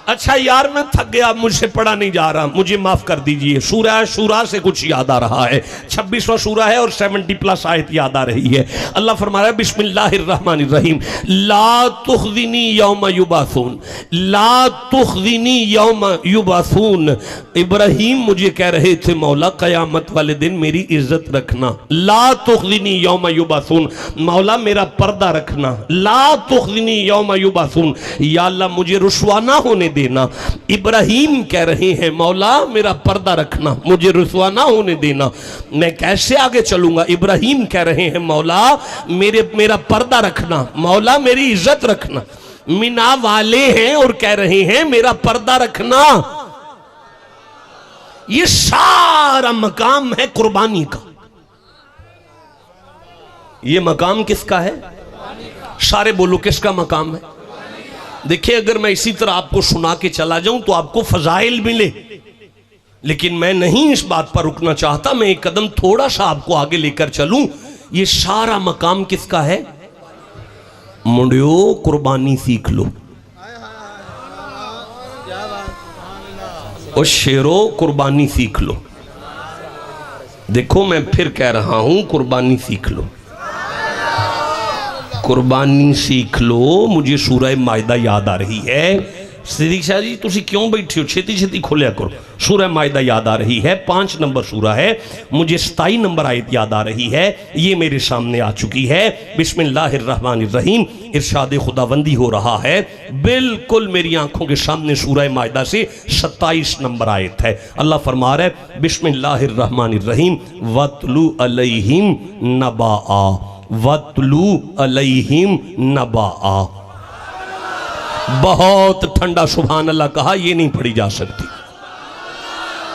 अच्छा यार मैं थक गया, मुझसे पढ़ा नहीं जा रहा, मुझे माफ कर दीजिए। सूरह शूरा से कुछ याद आ रहा है, 26वां सूरा है और 70+ आयत याद आ रही है। अल्लाह फरमा रहा है बिस्मिल्लाहिर्रहमानिर्रहीम ला तुख़ज़िनी यौम युबासून, ला तुख़ज़िनी यौम युबासून। इब्राहिम मुझे कह रहे थे मौला क़यामत वाले दिन मेरी इज्जत रखना। ला तुख़ज़िनी यौम युबासून, मौला मेरा पर्दा रखना। ला तुख़ज़िनी यौम युबासून, या अल्लाह मुझे रुसवा ना होने देना। इब्राहिम कह रहे हैं मौला मेरा पर्दा रखना, मुझे रुसवा ना होने देना। मैं कैसे आगे चलूंगा? इब्राहिम कह रहे हैं मौला मेरा पर्दा रखना, मौला मेरी इज्जत रखना। मिना वाले हैं और कह रहे हैं मेरा पर्दा रखना। ये सारा मकाम है कुर्बानी का। ये मकाम किसका है? सारे बोलो किसका मकाम है? देखिए अगर मैं इसी तरह आपको सुना के चला जाऊं तो आपको फजाइल मिले, लेकिन मैं नहीं इस बात पर रुकना चाहता। मैं एक कदम थोड़ा सा आपको आगे लेकर चलूं। ये सारा मकाम किसका है? मुंडियो कुर्बानी सीख लो। और शेरो कुर्बानी सीख लो। देखो मैं फिर कह रहा हूं कुर्बानी सीख लो, कुर्बानी सीख लो। मुझे सूरह मायदा याद आ रही है। सिद्दीक शाह जी तुसी क्यों बैठे हो? छेती छेती खोलिया करो। सूरह मायदा याद आ रही है, 5 नंबर सूरा है। मुझे 27 नंबर आयत याद आ रही है, ये मेरे सामने आ चुकी है। बिस्मिल्लाहिर्रहमानिर्रहीम इरशाद खुदाबंदी हो रहा है। बिल्कुल मेरी आंखों के सामने सूरह मायदा से 27 नंबर आयत है। अल्लाह फरमा रहा है बिस्मिल्लाहिर्रहमानिर्रहीम वतलू अलैहिम नबाआ, वतलू अलैहिम नबाआ। बहुत ठंडा सुभान अल्लाह कहा, ये नहीं पढ़ी जा सकती।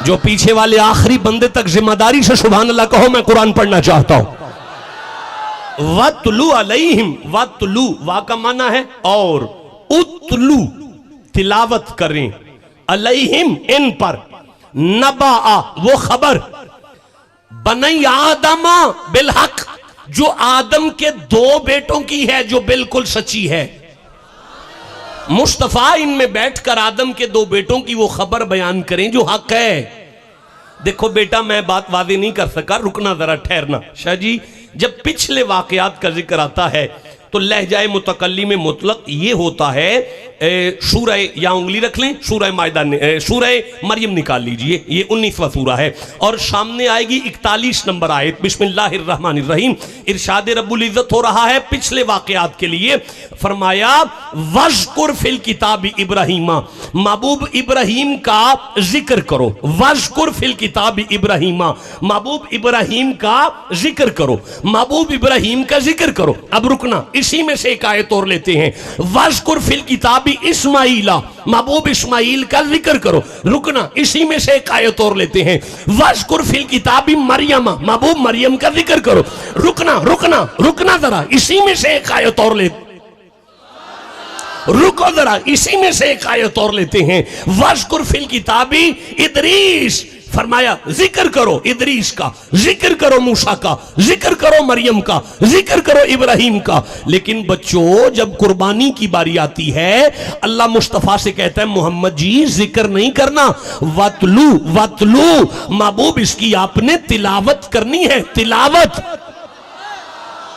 जो पीछे वाले आखिरी बंदे तक जिम्मेदारी से सुभान अल्लाह कहो, मैं कुरान पढ़ना चाहता हूं। वतलू अलैहिम, वतलू वा का माना है और, उतलू तिलावत करें, अलैहिम इन पर, नबाआ वो खबर, बनई आदमा बिलहक जो आदम के 2 बेटों की है जो बिल्कुल सच्ची है। मुस्तफ़ा इनमें बैठकर आदम के दो बेटों की वो खबर बयान करें जो हक है। देखो बेटा, मैं बात वादे नहीं कर सका, रुकना जरा, ठहरना। शाह जी, जब पिछले वाकयात का जिक्र आता है तो लहजाए मुतकल्लिम में मुतलक ये होता है, सूरह, या उंगली रख लें, सूरह मायदा, सूरह मरियम निकाल लीजिए, ये 19वां सूरा है और सामने आएगी 41 नंबर आयत। बिस्मिल्लाहिर्रहमानिर्रहीम, इरशाद रब्बुल इज्जत हो रहा है पिछले वाकयात के लिए। फरमाया वज़कुर फिल किताब इब्राहीमा, महबूब इब्राहीम का जिक्र करो। वज़कुर फिल किताब इब्राहीमा, महबूब इब्राहीम का जिक्र करो, महबूब इब्राहीम का जिक्र करो। अब रुकना, इसी में से एक आयत और लेते हैं। वज़कुर फिल किताब इस्माइला, महबूब इस्माइल का जिक्र करो। रुकना, इसी में से एक आयत और लेते हैं। वज़कुर फिल किताब मरियम, महबूब मरियम का जिक्र करो। रुकना रुकना रुकना जरा, इसी में से एक आयत और ले, रुको जरा, इसी में से एक आयत और लेते हैं। वज़कुर फिल किताब इदरीस, फरमाया जिक्र करो इदरीस का, जिक्र करो मूसा का, जिक्र करो मरियम का, जिक्र करो इब्राहिम का। लेकिन बच्चों, जब कुर्बानी की बारी आती है, अल्लाह मुस्तफा से कहता है मोहम्मद जी जिक्र नहीं करना, वतलू वतलू, महबूब इसकी आपने तिलावत करनी है, तिलावत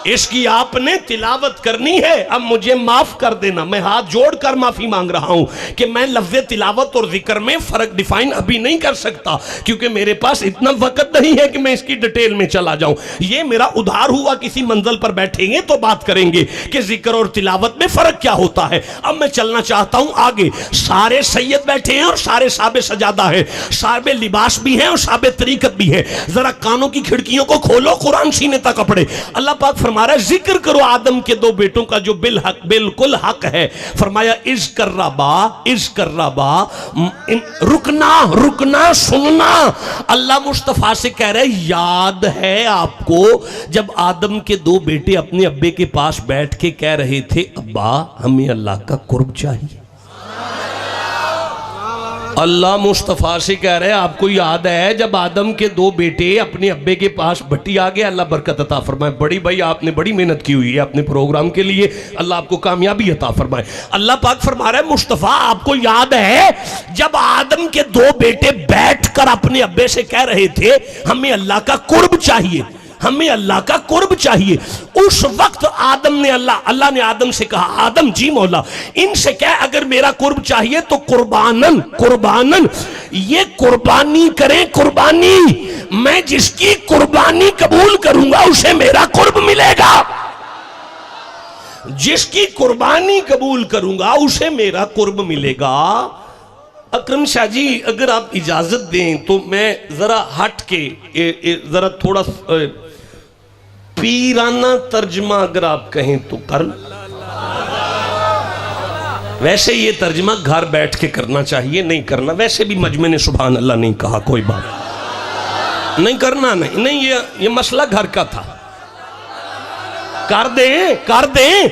इसकी आपने तिलावत करनी है। अब मुझे माफ कर देना, मैं हाथ जोड़कर माफी मांग रहा हूं कि मैं लफ्ज़ तिलावत और जिक्र में फर्क डिफाइन अभी नहीं कर सकता, क्योंकि मेरे पास इतना वक्त नहीं है कि मैं इसकी डिटेल में चला जाऊं। ये मेरा उधार हुआ, किसी मंजिल पर बैठेंगे तो बात करेंगे कि जिक्र और तिलावत में फर्क क्या होता है। अब मैं चलना चाहता हूं आगे। सारे सैयद बैठे हैं और सारे साबे सजादा है, साबे लिबास भी हैं और साबे तरीकत भी है। जरा कानों की खिड़कियों को खोलो, कुरान सीने तक पढ़े। अल्लाह पाक हमारा जिक्र करो आदम के दो बेटों का जो बिल्कुल हक है। फरमाया इज कर्रबा, रुकना रुकना, सुनना। अल्लाह मुस्तफा से कह रहे, याद है आपको जब आदम के दो बेटे अपने अब्बे के पास बैठ के कह रहे थे, अब्बा हमें अल्लाह का कुर्ब चाहिए। अल्लाह मुस्तफ़ा से कह रहे हैं, आपको याद है जब आदम के दो बेटे अपने अब्बे के पास भट्टी आ गए, अल्लाह बरकत अता फरमाए। बड़ी भाई आपने बड़ी मेहनत की हुई है अपने प्रोग्राम के लिए, अल्लाह आपको कामयाबी अता फरमाए। अल्लाह पाक फरमा रहे हैं, मुस्तफ़ा आपको याद है जब आदम के दो बेटे बैठकर अपने अब्बे से कह रहे थे हमें अल्लाह का कुर्ब चाहिए, हमें अल्लाह का कुर्ब चाहिए। उस वक्त आदम ने अल्लाह ने आदम से कहा, आदम जी मौला इनसे क्या, अगर मेरा कुर्ब चाहिए तो कुर्बानन कुर्बानन, ये कुर्बानी करें, कुर्बानी। मैं जिसकी कुर्बानी कबूल करूंगा उसे मेरा कुर्ब मिलेगा, जिसकी कुर्बानी कबूल करूंगा उसे मेरा कुर्ब मिलेगा। अकरम शाह जी, अगर आप इजाजत दें तो मैं जरा हट के जरा थोड़ा पीराना तर्जमा अगर आप कहें तो कर। वैसे ये तर्जमा घर बैठ के करना चाहिए, नहीं करना। वैसे भी मजमे ने सुभान अल्लाह नहीं कहा, कोई बात नहीं करना, नहीं ये मसला घर का था। कर दे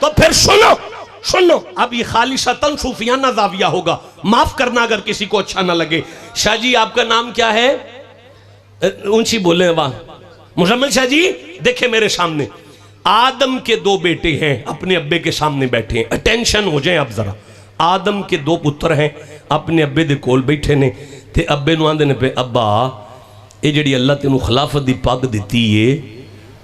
तो फिर सुनो। अब ये खालिसतन सूफियाना ज़ाविया होगा, माफ करना अगर किसी को अच्छा ना लगे। शाह जी आपका नाम क्या है? ऊंची बोले, वाह। मुजम्मिल शाह जी देखे मेरे सामने आदम के दो बेटे हैं, अपने अब्बे के सामने बैठे हैं। अटेंशन हो जाए अब जरा। आदम के दो पुत्र हैं, अपने अब्बे दे कोल बैठे ने ते अब्बे नूं आंदे ने पे, अब्बा ये जिहड़ी अल्लाह तेनू खिलाफत दी पग दित्ती है,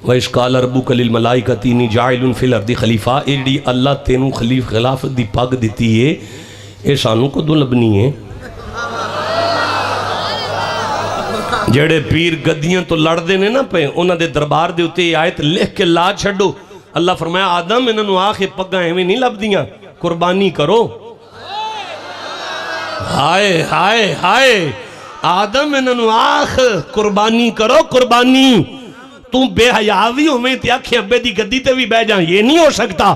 वैस काल रब्बुका लिल मलाइकति इन्नी जाइलुन फिल अर्दी खलीफा, ये जिहड़ी अल्लाह तेनू खिलाफत दी पग दित्ती है, ये सानू कदों लभनी है? जेड़े पीर गद्दियां तो लड़ते ने ना पे, उन्हां दे दरबार दे उत्ते आयत लिख के ला छड्डो। अल्लाह फरमाया, आदम इन्हां नूं आख पग्गां एवें नहीं लभदियां, कुर्बानी करो। हाय हाय हाय, आदम इन्हां नूं आख कुर्बानी करो, कुर्बानी। तू बेहया भी होवें ते आखे अब्बे दी गद्दी ते भी बह जा, ये नहीं हो सकता।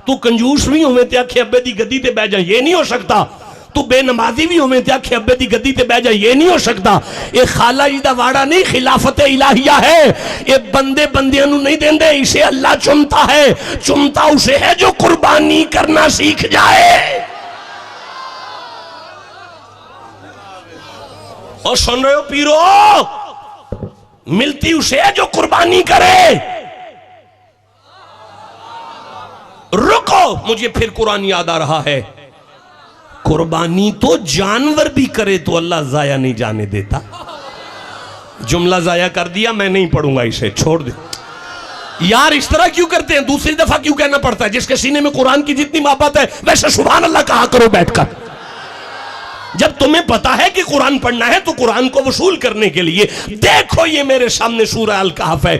तू कंजूस भी होवें ते आखे अब्बे दी गद्दी ते बह जा, ये नहीं हो सकता। तू बेनमाजी भी होवें ते आखे अब्बे दी गद्दी ते बह जा, ये नहीं हो सकता। ये खाला जी दा वाड़ा नहीं, खिलाफत इलाहिया है। ये बंदे बंदियां नूं नहीं देंदे, इसे अल्लाह चुनता है। चुनता उसे है जो कुर्बानी करना सीख जाए। और सुन रहे हो पीरो, मिलती उसे है जो कुर्बानी करे। रुको मुझे फिर कुरान याद आ रहा है, कुर्बानी तो जानवर भी करे तो अल्लाह जाया नहीं जाने देता। जुमला जाया कर दिया, मैं नहीं पढ़ूंगा इसे, छोड़ दे यार। इस तरह क्यों करते हैं? दूसरी दफा क्यों कहना पड़ता है? जिसके सीने में कुरान की जितनी मोहब्बत है वैसे सुभान अल्लाह कहा करो बैठकर। जब तुम्हें पता है कि कुरान पढ़ना है तो कुरान को वसूल करने के लिए देखो, ये मेरे सामने सूरह अल कहफ है,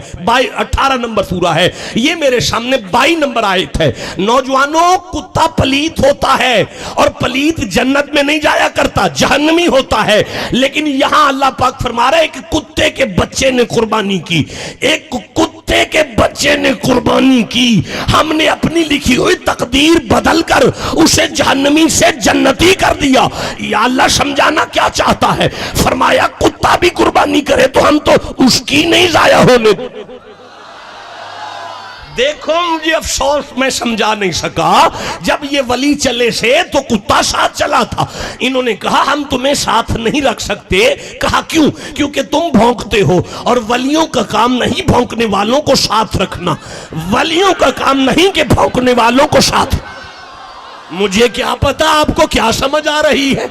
18 नंबर सूरह है, ये मेरे सामने 22 नंबर आयत है। नौजवानों, कुत्ता पलीत होता है और पलीत जन्नत में नहीं जाया करता, जहन्नमी होता है। लेकिन यहां अल्लाह पाक फरमा रहा है कि कुत्ते के बच्चे ने कुर्बानी की, एक कुत्ते के बच्चे ने कुर्बानी की। हमने अपनी लिखी हुई तकदीर बदलकर उसे जहन्नमी से जन्नती कर दिया। या अल्लाह समझाना क्या चाहता है? फरमाया कुत्ता भी कुर्बानी करे तो हम तो उसकी नहीं जाया होने। देखो मुझे अफसोस, मैं समझा नहीं सका। जब ये वली चले से तो कुत्ता साथ चला था। इन्होंने कहा हम तुम्हें साथ नहीं रख सकते। कहा क्यों? क्योंकि तुम भौंकते हो और वलियों का काम नहीं भौंकने वालों को साथ रखना। वलियों का काम नहीं कि भौंकने वालों को साथ। मुझे क्या पता आपको क्या समझ आ रही है,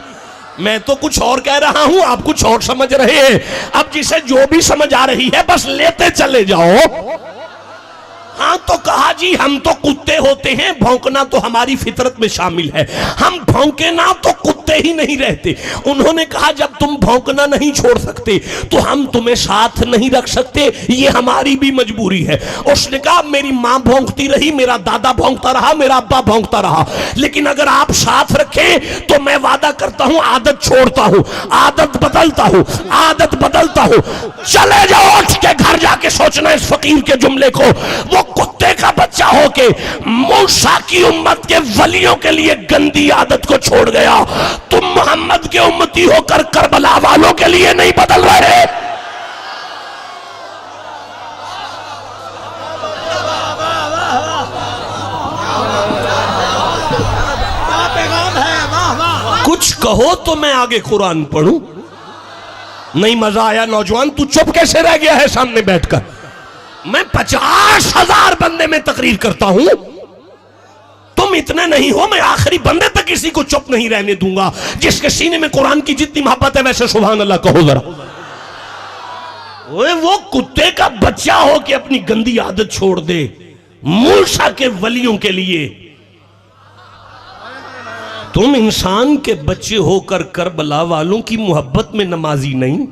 मैं तो कुछ और कह रहा हूं, आप कुछ और समझ रहे हैं। अब जिसे जो भी समझ आ रही है बस लेते चले जाओ। हाँ तो कहा जी हम तो कुत्ते होते हैं, भौंकना तो हमारी फितरत में शामिल है, हम भौंके ना तो कुत्ते ही नहीं रहते। उन्होंने कहा जब तुम भौंकना नहीं छोड़ सकते तो हम तुम्हें साथ नहीं रख सकते, ये हमारी भी मजबूरी है। उसने कहा मेरी माँ भौंकती रही, मेरा दादा भौंकता रहा, मेरा अब्बा भौंकता रहा, लेकिन अगर आप साथ रखें तो मैं वादा करता हूं आदत छोड़ता हूं, आदत बदलता हूं, आदत बदलता हूं। चले जाओ, उठ के घर जाके सोचना इस फकीर के जुमले को। वो कुत्ते का बच्चा होके मूसा की उम्मत के वलियों के लिए गंदी आदत को छोड़ गया। तुम मोहम्मद के उम्मती होकर करबला वालों के लिए नहीं बदल रहे। कुछ कहो तो मैं आगे कुरान पढ़ूं। नहीं मजा आया? नौजवान तू चुप कैसे रह गया है सामने बैठकर? मैं 50,000 बंदे में तकरीर करता हूं, तुम इतने नहीं हो। मैं आखिरी बंदे तक किसी को चुप नहीं रहने दूंगा। जिसके सीने में कुरान की जितनी मोहब्बत है वैसे सुभान अल्लाह कहो जरा। वो कुत्ते का बच्चा हो के अपनी गंदी आदत छोड़ दे मूसा के वलियों के लिए। तुम इंसान के बच्चे होकर करबला वालों की मोहब्बत में नमाजी नहीं,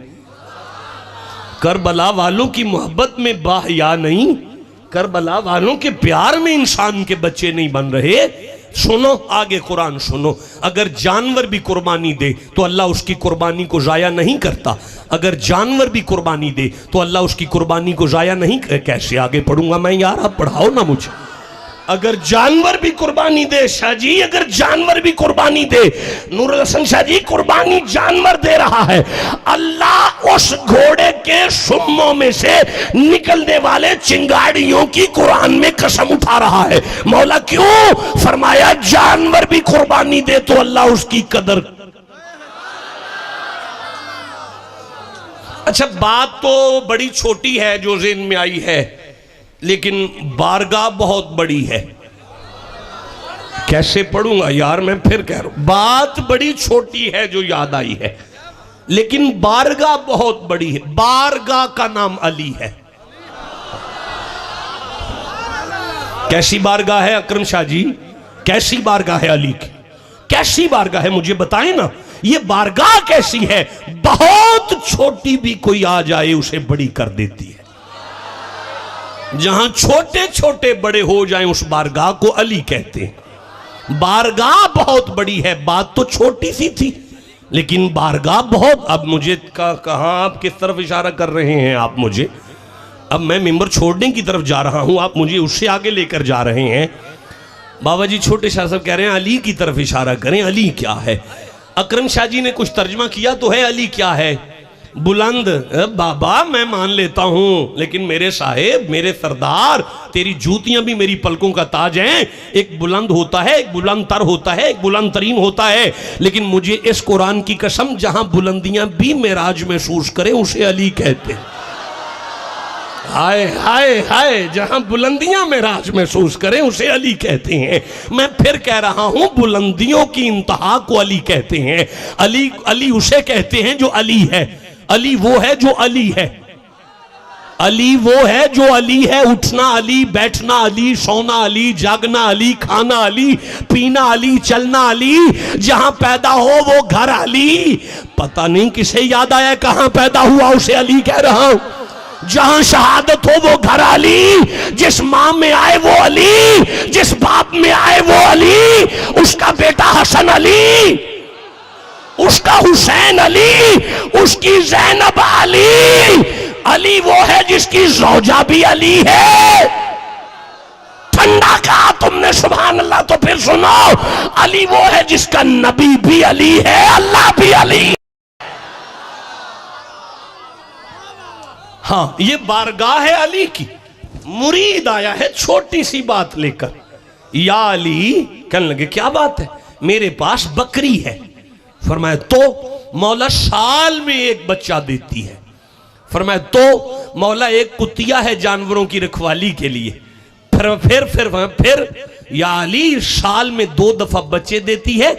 करबला वालों की मोहब्बत में बाहया नहीं, करबला वालों के प्यार में इंसान के बच्चे नहीं बन रहे। सुनो आगे कुरान सुनो। अगर जानवर भी कुर्बानी दे तो अल्लाह उसकी कुर्बानी को जाया नहीं करता। अगर जानवर भी कुर्बानी दे तो अल्लाह उसकी कुर्बानी को जाया नहीं। कैसे आगे पढ़ूंगा मैं यार, आप पढ़ाओ ना मुझे। अगर जानवर भी कुर्बानी दे, शाह जी अगर जानवर भी कुर्बानी दे, नूरुल हसन शाह जी कुर्बानी जानवर दे रहा है। अल्लाह उस घोड़े के सुम्मों में से निकलने वाले चिंगारियों की कुरान में कसम उठा रहा है। मौला क्यों? फरमाया जानवर भी कुर्बानी दे तो अल्लाह उसकी कदर। अच्छा बात तो बड़ी छोटी है जो ज़हन में आई है, लेकिन बारगाह बहुत बड़ी है। कैसे पढ़ूंगा यार, मैं फिर कह रहा हूं बात बड़ी छोटी है जो याद आई है, लेकिन बारगाह बहुत बड़ी है। बारगाह का नाम अली है। कैसी बारगाह है अकरम शाह जी? कैसी बारगाह है अली की? कैसी बारगाह है मुझे बताएं ना। ये बारगाह कैसी है? बहुत छोटी भी कोई आ जाए उसे बड़ी कर देती है। जहां छोटे छोटे बड़े हो जाएं उस बारगाह को अली कहते हैं। बारगाह बहुत बड़ी है, बात तो छोटी सी थी लेकिन बारगाह बहुत। अब मुझे कहां आप किस तरफ इशारा कर रहे हैं आप मुझे? अब मैं मिंबर छोड़ने की तरफ जा रहा हूं, आप मुझे उससे आगे लेकर जा रहे हैं। बाबा जी छोटे शाह साहब कह रहे हैं अली की तरफ इशारा करें। अली क्या है? अकरम शाह जी ने कुछ तर्जमा किया तो है अली क्या है? बुलंद। बाबा मैं मान लेता हूं, लेकिन मेरे साहेब मेरे सरदार तेरी जूतियां भी मेरी पलकों का ताज हैं। एक बुलंद होता है, एक बुलंद तर होता है, एक बुलंद तरीन होता है, लेकिन मुझे इस कुरान की कसम जहां बुलंदियां भी मेराज महसूस करे उसे अली कहते हैं। हाय हाय हाय, जहां बुलंदियां में राज महसूस करें उसे अली कहते हैं। मैं फिर कह रहा हूं, बुलंदियों की इंतहा को अली कहते हैं। अली अली उसे कहते हैं जो अली है। अली वो है जो अली है। अली वो है जो अली है। उठना अली, बैठना अली, सोना अली, जागना अली, खाना अली, पीना अली, चलना अली, जहां पैदा हो वो घर अली। पता नहीं किसे याद आया कहां पैदा हुआ उसे अली कह रहा हूं। जहां शहादत हो वो घर अली, जिस मां में आए वो अली, जिस बाप में आए वो अली, उसका बेटा हसन अली, उसका हुसैन अली, उसकी जैनब अली। अली वो है जिसकी ज़ौजा भी अली है। ठंडा कहा तुमने सुभान अल्लाह, तो फिर सुनो, अली वो है जिसका नबी भी अली है, अल्लाह भी अली। हाँ, ये बारगाह है अली की। मुरीद आया है छोटी सी बात लेकर, या अली। कहने लगे क्या बात है? मेरे पास बकरी है। फरमाया तो मौला साल में एक बच्चा देती है। फरमाया तो मौला एक कुतिया है जानवरों की रखवाली के लिए। फिर या अली साल में 2 दफा बच्चे देती है,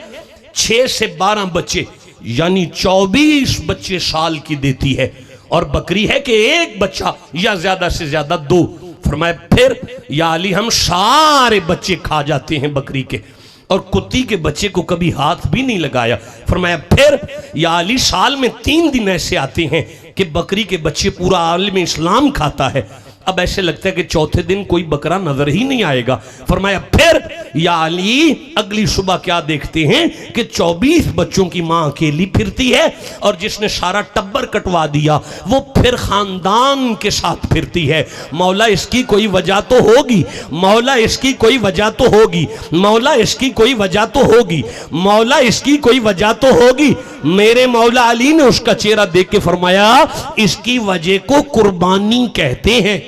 6 से 12 बच्चे, यानी 24 बच्चे साल की देती है। और बकरी है कि एक बच्चा या ज्यादा से ज्यादा 2। फरमाया फिर या अली हम सारे बच्चे खा जाते हैं बकरी के, और कुत्ती के बच्चे को कभी हाथ भी नहीं लगाया। फरमाया फिर या अली साल में 3 दिन ऐसे आते हैं कि बकरी के बच्चे पूरा आलम इस्लाम खाता है। अब ऐसे लगता है कि चौथे दिन कोई बकरा नजर ही नहीं आएगा। फरमाया फिर या अली अगली सुबह क्या देखते हैं कि 24 बच्चों की मां अकेली फिरती है, और जिसने सारा टब्बर कटवा दिया वो फिर खानदान के साथ फिरती है। मौला इसकी कोई वजह तो होगी, मौला इसकी कोई वजह तो होगी, मौला इसकी कोई वजह तो होगी, मौला इसकी कोई वजह तो होगी। मेरे मौला अली ने उसका चेहरा देख के फरमाया इसकी वजह को कुर्बानी कहते हैं।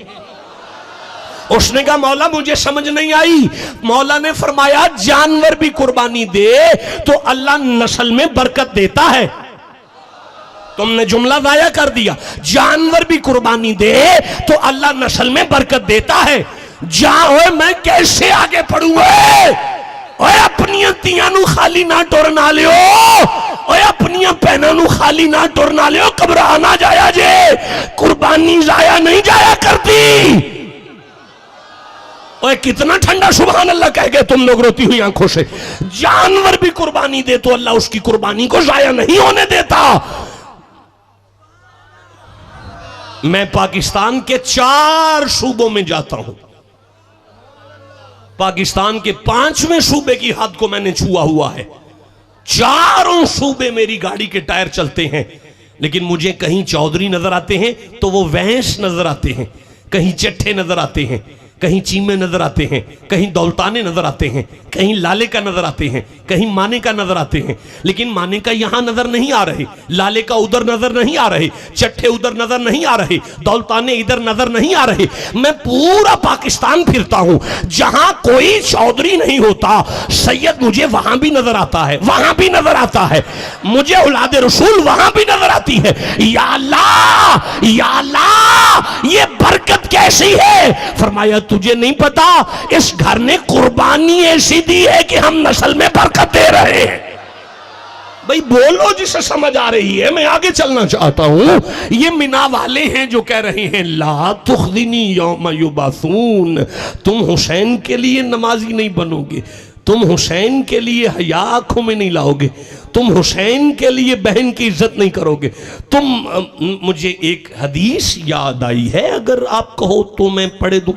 उसने कहा मौला मुझे समझ नहीं आई। मौला ने फरमाया जानवर भी कुर्बानी दे तो अल्लाह नस्ल में बरकत देता है। तुमने जुमला जाया कर दिया। जानवर भी कुर्बानी दे तो अल्लाह नस्ल में बरकत देता है। जाओ मैं कैसे आगे पढ़ूंगा? ओए अपनियां तियां नू खाली ना टुरना लियो, ओए अपनियां भैनां नू खाली ना टुरना लियो, घबरा ना जाया जे, कुर्बानी जाया नहीं जाया करती। ओए कितना ठंडा सुभान अल्लाह कह गए तुम लोग रोती हुई आंखों से। जानवर भी कुर्बानी दे तो अल्लाह उसकी कुर्बानी को जाया नहीं होने देता। मैं पाकिस्तान के 4 सूबों में जाता हूं। पाकिस्तान के 5वें सूबे की हद को मैंने छुआ हुआ है। 4 सूबे मेरी गाड़ी के टायर चलते हैं, लेकिन मुझे कहीं चौधरी नजर आते हैं तो वो भैंस नजर आते हैं, कहीं चट्ठे नजर आते हैं, कहीं चीमे नजर आते हैं, कहीं दौलताने नजर आते हैं, कहीं लाले का नजर आते हैं, कहीं माने का नजर आते हैं। लेकिन माने का यहां नजर नहीं आ रहे, लाले का उधर नजर नहीं आ रहे, चट्ठे उधर नजर नहीं आ रहे, दौलताने इधर नजर नहीं आ रहे। मैं पूरा पाकिस्तान फिरता हूं, जहां कोई चौधरी नहीं होता सैयद मुझे वहां भी नजर आता है, वहां भी नजर आता है, मुझे औलाद रसूल वहां भी नजर आती है। या अल्लाह, या अल्लाह, ये बरकत कैसी है? फरमाया तुझे नहीं पता, इस घर ने कुर्बानी ऐसी दी है कि हम नस्ल में बरकत दे रहे हैं। भाई बोलो जिसे समझ आ रही है। मैं आगे चलना चाहता हूं। ये मिना वाले हैं जो कह रहे हैं ला तुखदिनी यौम युबासून, तुम हुसैन के लिए नमाजी नहीं बनोगे, तुम हुसैन के लिए हया आंखों में नहीं लाओगे, तुम हुसैन के लिए बहन की इज्जत नहीं करोगे तुम। मुझे एक हदीस याद आई है, अगर आप कहो तो मैं पढ़े दूं।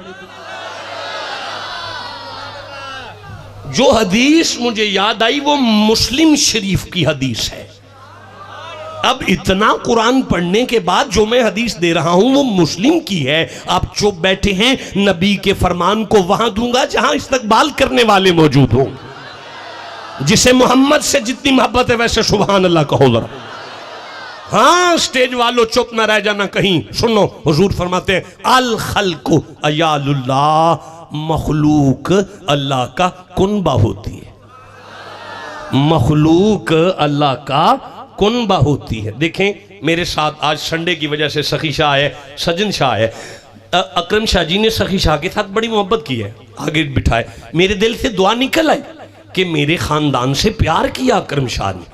जो हदीस मुझे याद आई वो मुस्लिम शरीफ की हदीस है। अब इतना कुरान पढ़ने के बाद जो मैं हदीस दे रहा हूं वो मुस्लिम की है। आप चुप बैठे हैं, नबी के फरमान को वहां दूंगा जहां इस्तकबाल करने वाले मौजूद हों। जिसे मोहम्मद से जितनी मोहब्बत है वैसे सुभान अल्लाह कहो जरा। हाँ, स्टेज वालों चुप ना रह जाना कहीं। सुनो, हुजूर फरमाते हैं अल खल्कु अयालुल्लाह, मखलूक अल्लाह का कुनबा होती है। मखलूक अल्लाह का कुनबा होती है। देखें मेरे साथ आज संडे की वजह से सखी शाह है, सजन शाह है। अकरम शाह जी ने सखी शाह के साथ बड़ी मोहब्बत की है, आगे बिठाए, मेरे दिल से दुआ निकल आई कि मेरे खानदान से प्यार किया अकरम शाह ने।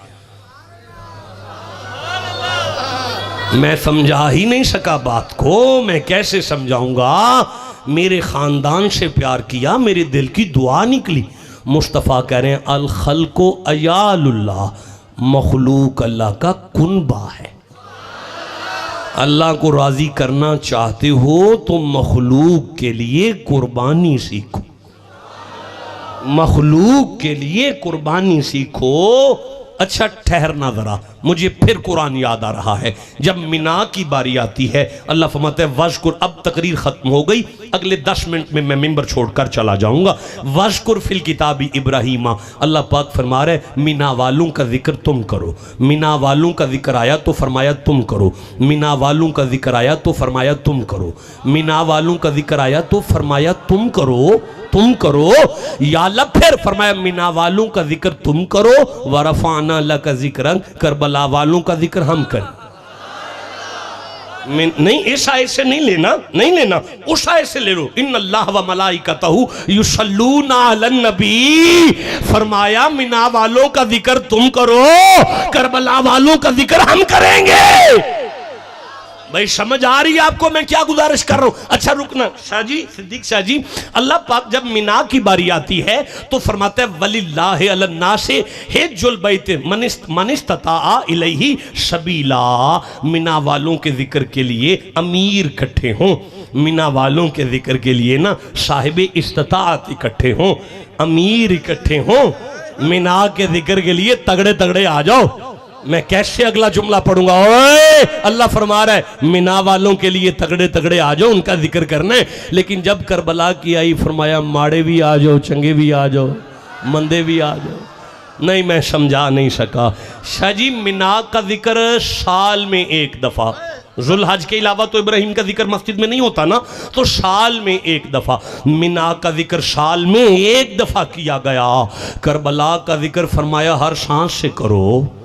मैं समझा ही नहीं सका बात को, मैं कैसे समझाऊंगा, मेरे खानदान से प्यार किया, मेरे दिल की दुआ निकली। मुस्तफ़ा कह रहे हैं अल खल्को अयालुल्लाह, मखलूक अल्लाह का कुनबा है। अल्लाह को राज़ी करना चाहते हो तो मखलूक के लिए कुर्बानी सीखो, मखलूक के लिए कुर्बानी सीखो। अच्छा ठहरना ज़रा, मुझे फिर कुरान याद आ रहा है। जब मिना की बारी आती है, अल्लाह फरमाता है वज़कुर, अब तकरीर ख़त्म हो गई, अगले 10 मिनट में मैं मिंबर छोड़कर चला जाऊँगा। वज़कुर फिल किताबी इब्राहीमा, अल्लाह पाक फरमा रहे मिना वालों का जिक्र तुम करो। मिना वालों का जिक्र आया तो फरमाया तुम करो, मिना वालों का जिक्र आया तो फरमाया तुम करो, मिना वालों का जिक्र आया तो फरमाया तुम करो, तुम करो। या अल्लाह फिर फरमाया मिना वालों का जिक्र तुम करो, वरफाना लका जिक्र, करबला वालों का जिक्र हम करें। नहीं, इस आयत से नहीं लेना, नहीं लेना, उस आयत से ले लो। इन्नल्लाह व मलाइकतहू युसल्लूना अलन नबी, फरमाया मिना वालों का जिक्र तुम करो, करबला वालों का जिक्र हम करेंगे। भाई समझ आ रही है आपको मैं क्या गुजारिश कर रहा हूं? अच्छा रुकना शाह जी, सिद्दीक शाह जी, अल्लाह पाक जब मिना की बारी आती है तो फरमाता है वलिल्लाहि अलन्नासे हिज्जुल बैत मन इस्तताअ इलैहि सबीला। मिना वालों के जिक्र के लिए अमीर इकट्ठे हों, मिना वालों के जिक्र के लिए ना साहिब इस्तताअत इकट्ठे हों, अमीर इकट्ठे हों। मिना के जिक्र के लिए तगड़े तगड़े आ जाओ। मैं कैसे अगला जुमला पढ़ूंगा? ओए अल्लाह फरमा रहा है मिना वालों के लिए तगड़े तगड़े आ जाओ, उनका जिक्र करना है। लेकिन जब करबला की आई फरमाया माड़े भी आ जाओ, चंगे भी आ जाओ, मंदे भी आ जाओ। नहीं, मैं समझा नहीं सका शाह जी। मिना का जिक्र साल में एक दफा, जुल्हज के अलावा तो इब्राहिम का जिक्र मस्जिद में नहीं होता ना, तो साल में एक दफा मिना का जिक्र साल में एक दफा किया गया। करबला का जिक्र फरमाया हर सांस से करो।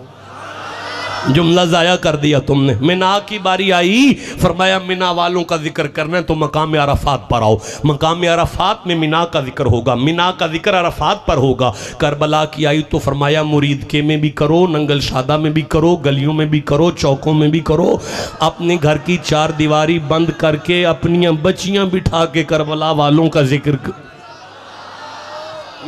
जुमला ज़ाया कर दिया तुमने। मिना की बारी आई, फरमाया मिना वालों का जिक्र करना है तो मकाम अरफात पर आओ। मकाम अरफात में मिना का जिक्र होगा, मिना का जिक्र अरफात पर होगा। करबला की आई तो फरमाया मुरीद के में भी करो, नंगल शादा में भी करो, गलियों में भी करो, चौकों में भी करो। अपने घर की 4 दीवारी बंद करके अपनी बच्चियां बिठा के करबला वालों का जिक्र।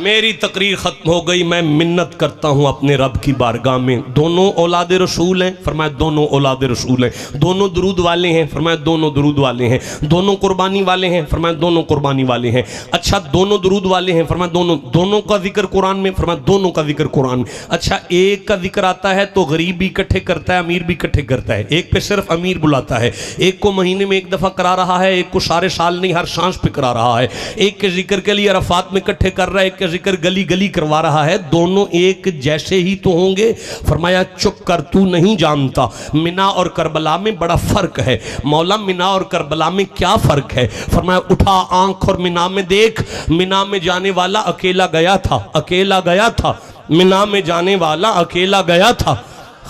मेरी तकरीर ख़त्म हो गई। मैं मिन्नत करता हूँ अपने रब की बारगाह में। दोनों औलाद रसूल हैं, फरमाया दोनों औलाद रसूल हैं। दोनों दुरूद वाले हैं, फरमाया दोनों दुरूद वाले हैं। दोनों कुर्बानी वाले हैं, फरमाया दोनों कुर्बानी वाले हैं। अच्छा दोनों दुरूद वाले हैं, फरमाया दोनों। दोनों का जिक्र कुरान में, फरमाया दोनों का जिक्र कुरान में। अच्छा एक का जिक्र आता है तो गरीब भी इकट्ठे करता है, अमीर भी इकट्ठे करता है। एक पे सिर्फ अमीर बुलाता है, एक को महीने में एक दफ़ा करा रहा है, एक को सारे साल नहीं हर सांस पे करा रहा है। एक के जिक्र के लिए अरफात में इकट्ठे कर रहा है, एक जिक्र गली गली करवा रहा है। दोनों एक जैसे ही तो होंगे? फरमाया चुप कर, तू नहीं जानता मिना और करबला में बड़ा फर्क है। मौला मिना और करबला में क्या फर्क है? फरमाया उठा आंख और मिना में देख। मिना में जाने वाला अकेला गया था, अकेला गया था। मिना में जाने वाला अकेला गया था।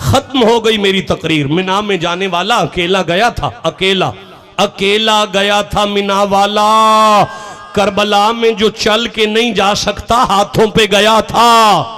खत्म हो गई मेरी तकरीर। मिना में जाने वाला अकेला गया था, अकेला अकेला गया था मिना वाला। करबला में जो चल के नहीं जा सकता हाथों पे गया था।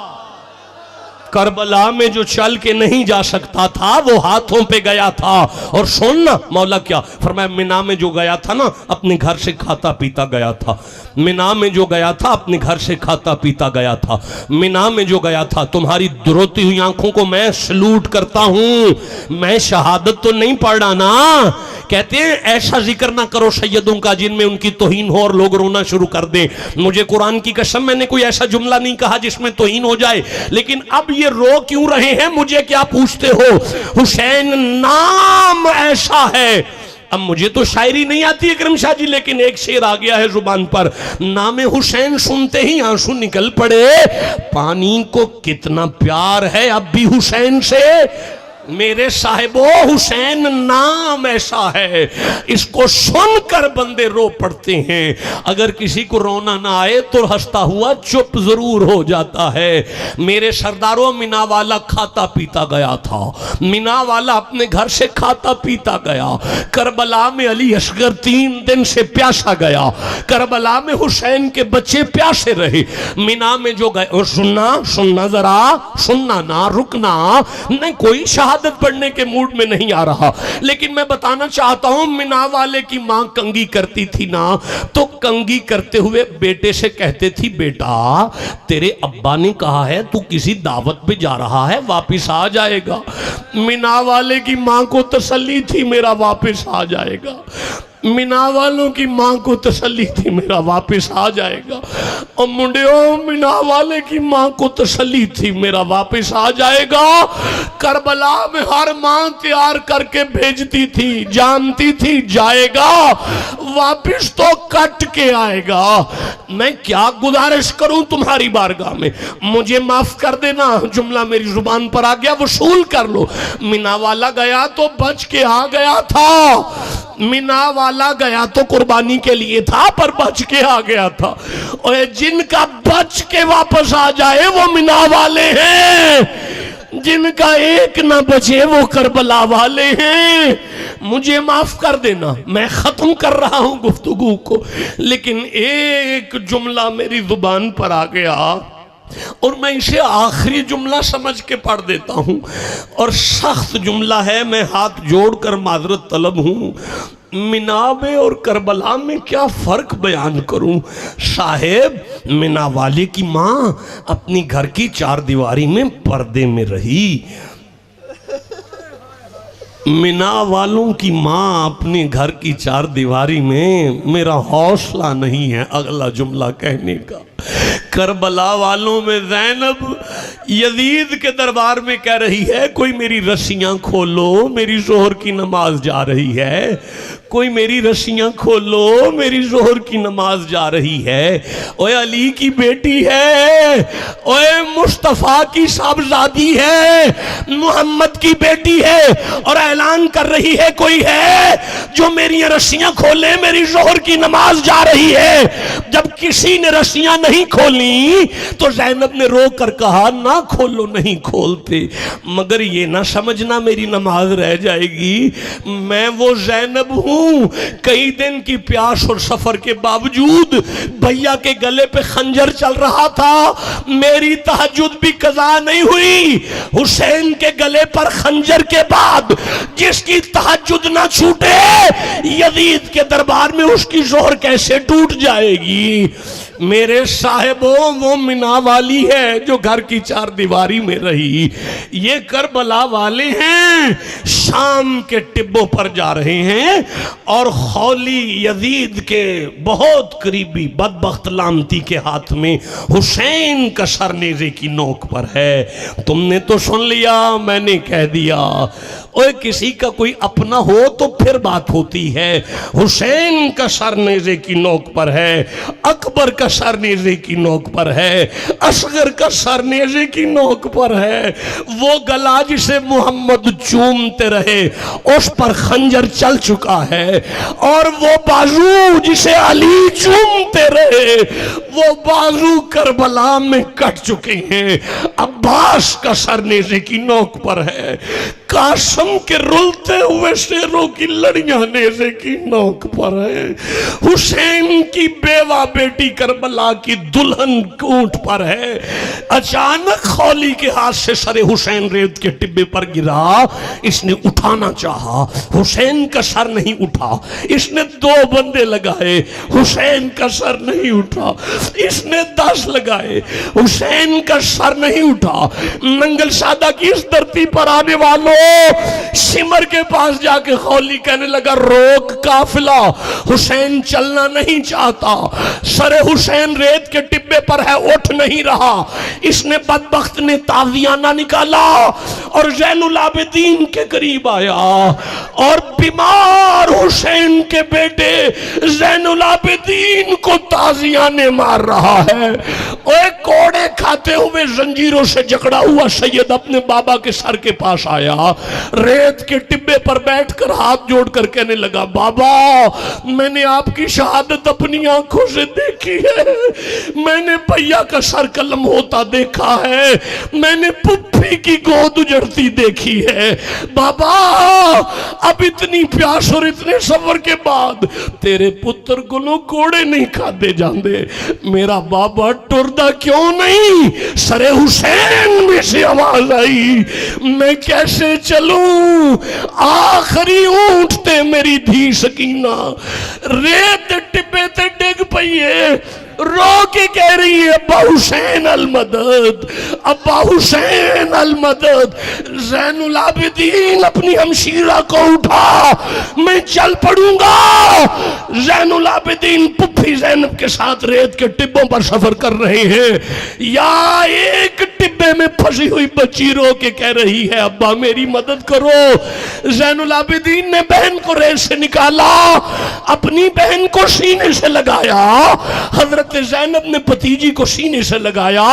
करबला में जो चल के नहीं जा सकता था वो हाथों पे गया था। और सुनना मौला क्या फरमाया, मिना में जो गया था ना अपने घर से खाता पीता गया था। मिना में जो गया था अपने घर से खाता पीता गया था। मिना में जो गया था, तुम्हारी रोती हुई आंखों को मैं सलूट करता हूं। मैं शहादत तो नहीं पढ़ रहा ना। कहते हैं ऐसा जिक्र ना करो सैयदों का जिनमें उनकी तौहीन हो और लोग रोना शुरू कर दें। मुझे कुरान की कसम मैंने कोई ऐसा जुमला नहीं कहा जिसमें तौहीन हो जाए। लेकिन अब ये रो क्यों रहे हैं मुझे क्या पूछते हो? हुसैन नाम ऐसा है। अब मुझे तो शायरी नहीं आती है करम शाह जी, लेकिन एक शेर आ गया है जुबान पर। नाम हुसैन सुनते ही आंसू निकल पड़े। पानी को कितना प्यार है अब भी हुसैन से। मेरे साहिबो हुसैन नाम ऐसा है, इसको सुनकर बंदे रो पड़ते हैं। अगर किसी को रोना ना आए तो हंसता हुआ चुप जरूर हो जाता है। मेरे सरदारों, मीना वाला खाता पीता गया था। मीना वाला अपने घर से खाता पीता गया। करबला में अली असगर 3 दिन से प्यासा गया। करबला में हुसैन के बच्चे प्यासे रहे। मीना में जो गए, और सुनना जरा, सुनना ना, रुकना नहीं, कोई शहादत पढ़ने के मूड में नहीं आ रहा, लेकिन मैं बताना चाहता हूं, मीना वाले की मां कंगी करती थी ना, तो कंगी करते हुए बेटे से कहते थी, बेटा तेरे अब्बा ने कहा है तू किसी दावत पे जा रहा है, वापिस आ जाएगा। मीना वाले की मां को तसल्ली थी मेरा वापिस आ जाएगा। मीना वालों की मां को तसल्ली थी मेरा वापस आ जाएगा। और मुंडियों, मीना वाले की मां को तसल्ली थी मेरा वापस आ जाएगा। करबला में हर मां तैयार करके भेजती थी, जानती थी जाएगा, वापस तो कट के आएगा। मैं क्या गुजारिश करूं तुम्हारी बारगाह में, मुझे माफ कर देना, जुमला मेरी जुबान पर आ गया वसूल कर लो। मीना वाला गया तो बच के आ गया था। मीना वाला गया तो कुर्बानी के लिए था, पर बच के आ गया था। और जिनका बच के वापस आ जाए वो मीना वाले हैं, जिनका एक ना बचे वो करबला वाले हैं। मुझे माफ कर देना, मैं खत्म कर रहा हूं गुफ्तगू को, लेकिन एक जुमला मेरी जुबान पर आ गया और मैं इसे आखिरी जुमला समझ के पढ़ देता हूं, और सख्त जुमला है, मैं हाथ जोड़कर माजरत तलब हूं। मीना में और करबला में क्या फर्क बयान करूं साहेब। मीना वाले की मां अपनी घर की 4 दीवारी में पर्दे में रही। मीना वालों की मां अपने घर की 4 दीवारी में, मेरा हौसला नहीं है अगला जुमला कहने का। करबला वालों में ज़ैनब यजीद के दरबार में कह रही है, कोई मेरी रस्सियां खोलो, मेरी जोहर की नमाज जा रही है, कोई मेरी रस्सियां खोलो, मेरी जोहर की नमाज जा रही है। ओए अली की बेटी है, ओए मुस्तफ़ा की साहबजादी है, मोहम्मद की बेटी है, और ऐलान कर रही है कोई है जो मेरी रस्सियां खोले, मेरी जोहर की नमाज जा रही है। जब किसी ने रस्सियां नहीं खोली तो ज़ैनब ने रो कर कहा, ना खोलो, नहीं खोलते, मगर ये ना समझना मेरी नमाज रह जाएगी। मैं वो ज़ैनब हूं, कई दिन की प्यास और सफर के बावजूद भैया के गले पे खंजर चल रहा था, मेरी तहज्जुद भी कज़ा नहीं हुई। हुसैन के गले पर खंजर के बाद जिसकी तहज्जुद ना छूटे, यजीद के दरबार में उसकी जोहर कैसे टूट जाएगी। मेरे साहिबों, वो मीना वाली है जो घर की 4 दीवारी में रही। ये करबला वाले हैं, शाम के टिब्बों पर जा रहे हैं, और खौली यजीद के बहुत करीबी बदबख्त लामती के हाथ में हुसैन का सर नेज़े की नोक पर है। तुमने तो सुन लिया, मैंने कह दिया। और किसी का कोई अपना हो तो फिर बात होती है। हुसैन का सर नेज़े की नोक पर है, अकबर का सर नेज़े की नोक पर है, असगर का सर नेज़े की नोक पर है। वो गला जिसे मोहम्मद चूमते रहे उस पर खंजर चल चुका है, और वो बाजू जिसे अली चूमते रहे वो बाजू करबला में कट चुके हैं। अब्बास का सर नेज़े की नोक पर है, कासम के रुलते हुए शेरों की लड़ियां नेज़े की नोक पर है, हुसैन की बेवा बेटी करबला की दुल्हन ऊंट पर है। अचानक खौली के हाथ से सरे हुसैन रेत के टिब्बे पर गिरा। इसने उठाना चाहा, हुसैन का सर नहीं उठा। इसने 2 बंदे लगाए, हुसैन का सर नहीं उठा। इसने 10 लगाए, हुसैन का सर नहीं उठा। मंगल सादा की इस धरती पर आने वालों, सिमर के पास जाके खौली कहने लगा, रोक काफिला, हुसैन चलना नहीं चाहता। सर सरे हुसैन रेत के टिब्बे पर है, उठ नहीं रहा। इसने बदबख्त ने ताजियाना निकाला और ज़ैनुल आबिदीन के करीब आया और बीमार हुसैन के बेटे ज़ैनुल आबिदीन को ताजियाने मार रहा है। ओए कोड़े खाते हुए जंजीरों से जकड़ा हुआ सैयद अपने बाबा के सर के पास आया, रेत के टिब्बे पर बैठकर हाथ जोड़कर कहने लगा, बाबा मैंने आपकी शहादत अपनी आंखों से देखी है, मैंने भैया का सर कलम होता देखा है, मैंने पुप्पी की गोद उजड़ती देखी है। बाबा अब इतनी प्यास और इतने सब्र के बाद तेरे पुत्र को कोड़े नहीं खाते जाते, मेरा बाबा टुरदा क्यों नहीं? सरे हुसैन में से आवाज आई, मैं कैसे चलूं? आखिरी ऊंट ते मेरी धी सकीना रेत टिब्बे ते डिग पई है, रो के कह रही है अब्बा हुसैन अल मदद, अब्बा हुसैन अल मदद। ज़ैनुल आबिदीन अपनी हमशीरा को उठा, मैं चल पड़ूंगा। ज़ैनुल आबिदीन पुप्पी ज़ैनब के साथ रेत के टिब्बों पर सफर कर रहे हैं। या एक टिब्बे में फंसी हुई बच्ची रो के कह रही है अब्बा मेरी मदद करो। ज़ैनुल आबिदीन ने बहन को रेत से निकाला, अपनी बहन को सीने से लगाया, हजरत ज़ैनब ने भतीजी को सीने से लगाया।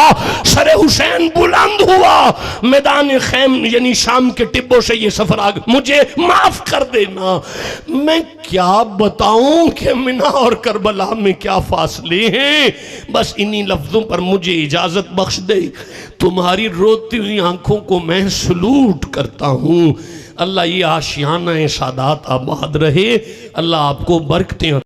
सरे हुसैन बुलंद हुआ, मैदान खैम यानी शाम के टिब्बों से ये सफर आ गया। मुझे माफ कर देना, मैं क्या बताऊं कि मिना और करबला में क्या फासले हैं। बस इन्हीं लफ्जों पर मुझे इजाजत बख्श दे, तुम्हारी रोती हुई आंखों को मैं सलूट करता हूं। अल्लाह ये आशियाना सादात आबाद रहे, अल्लाह आपको बरकतें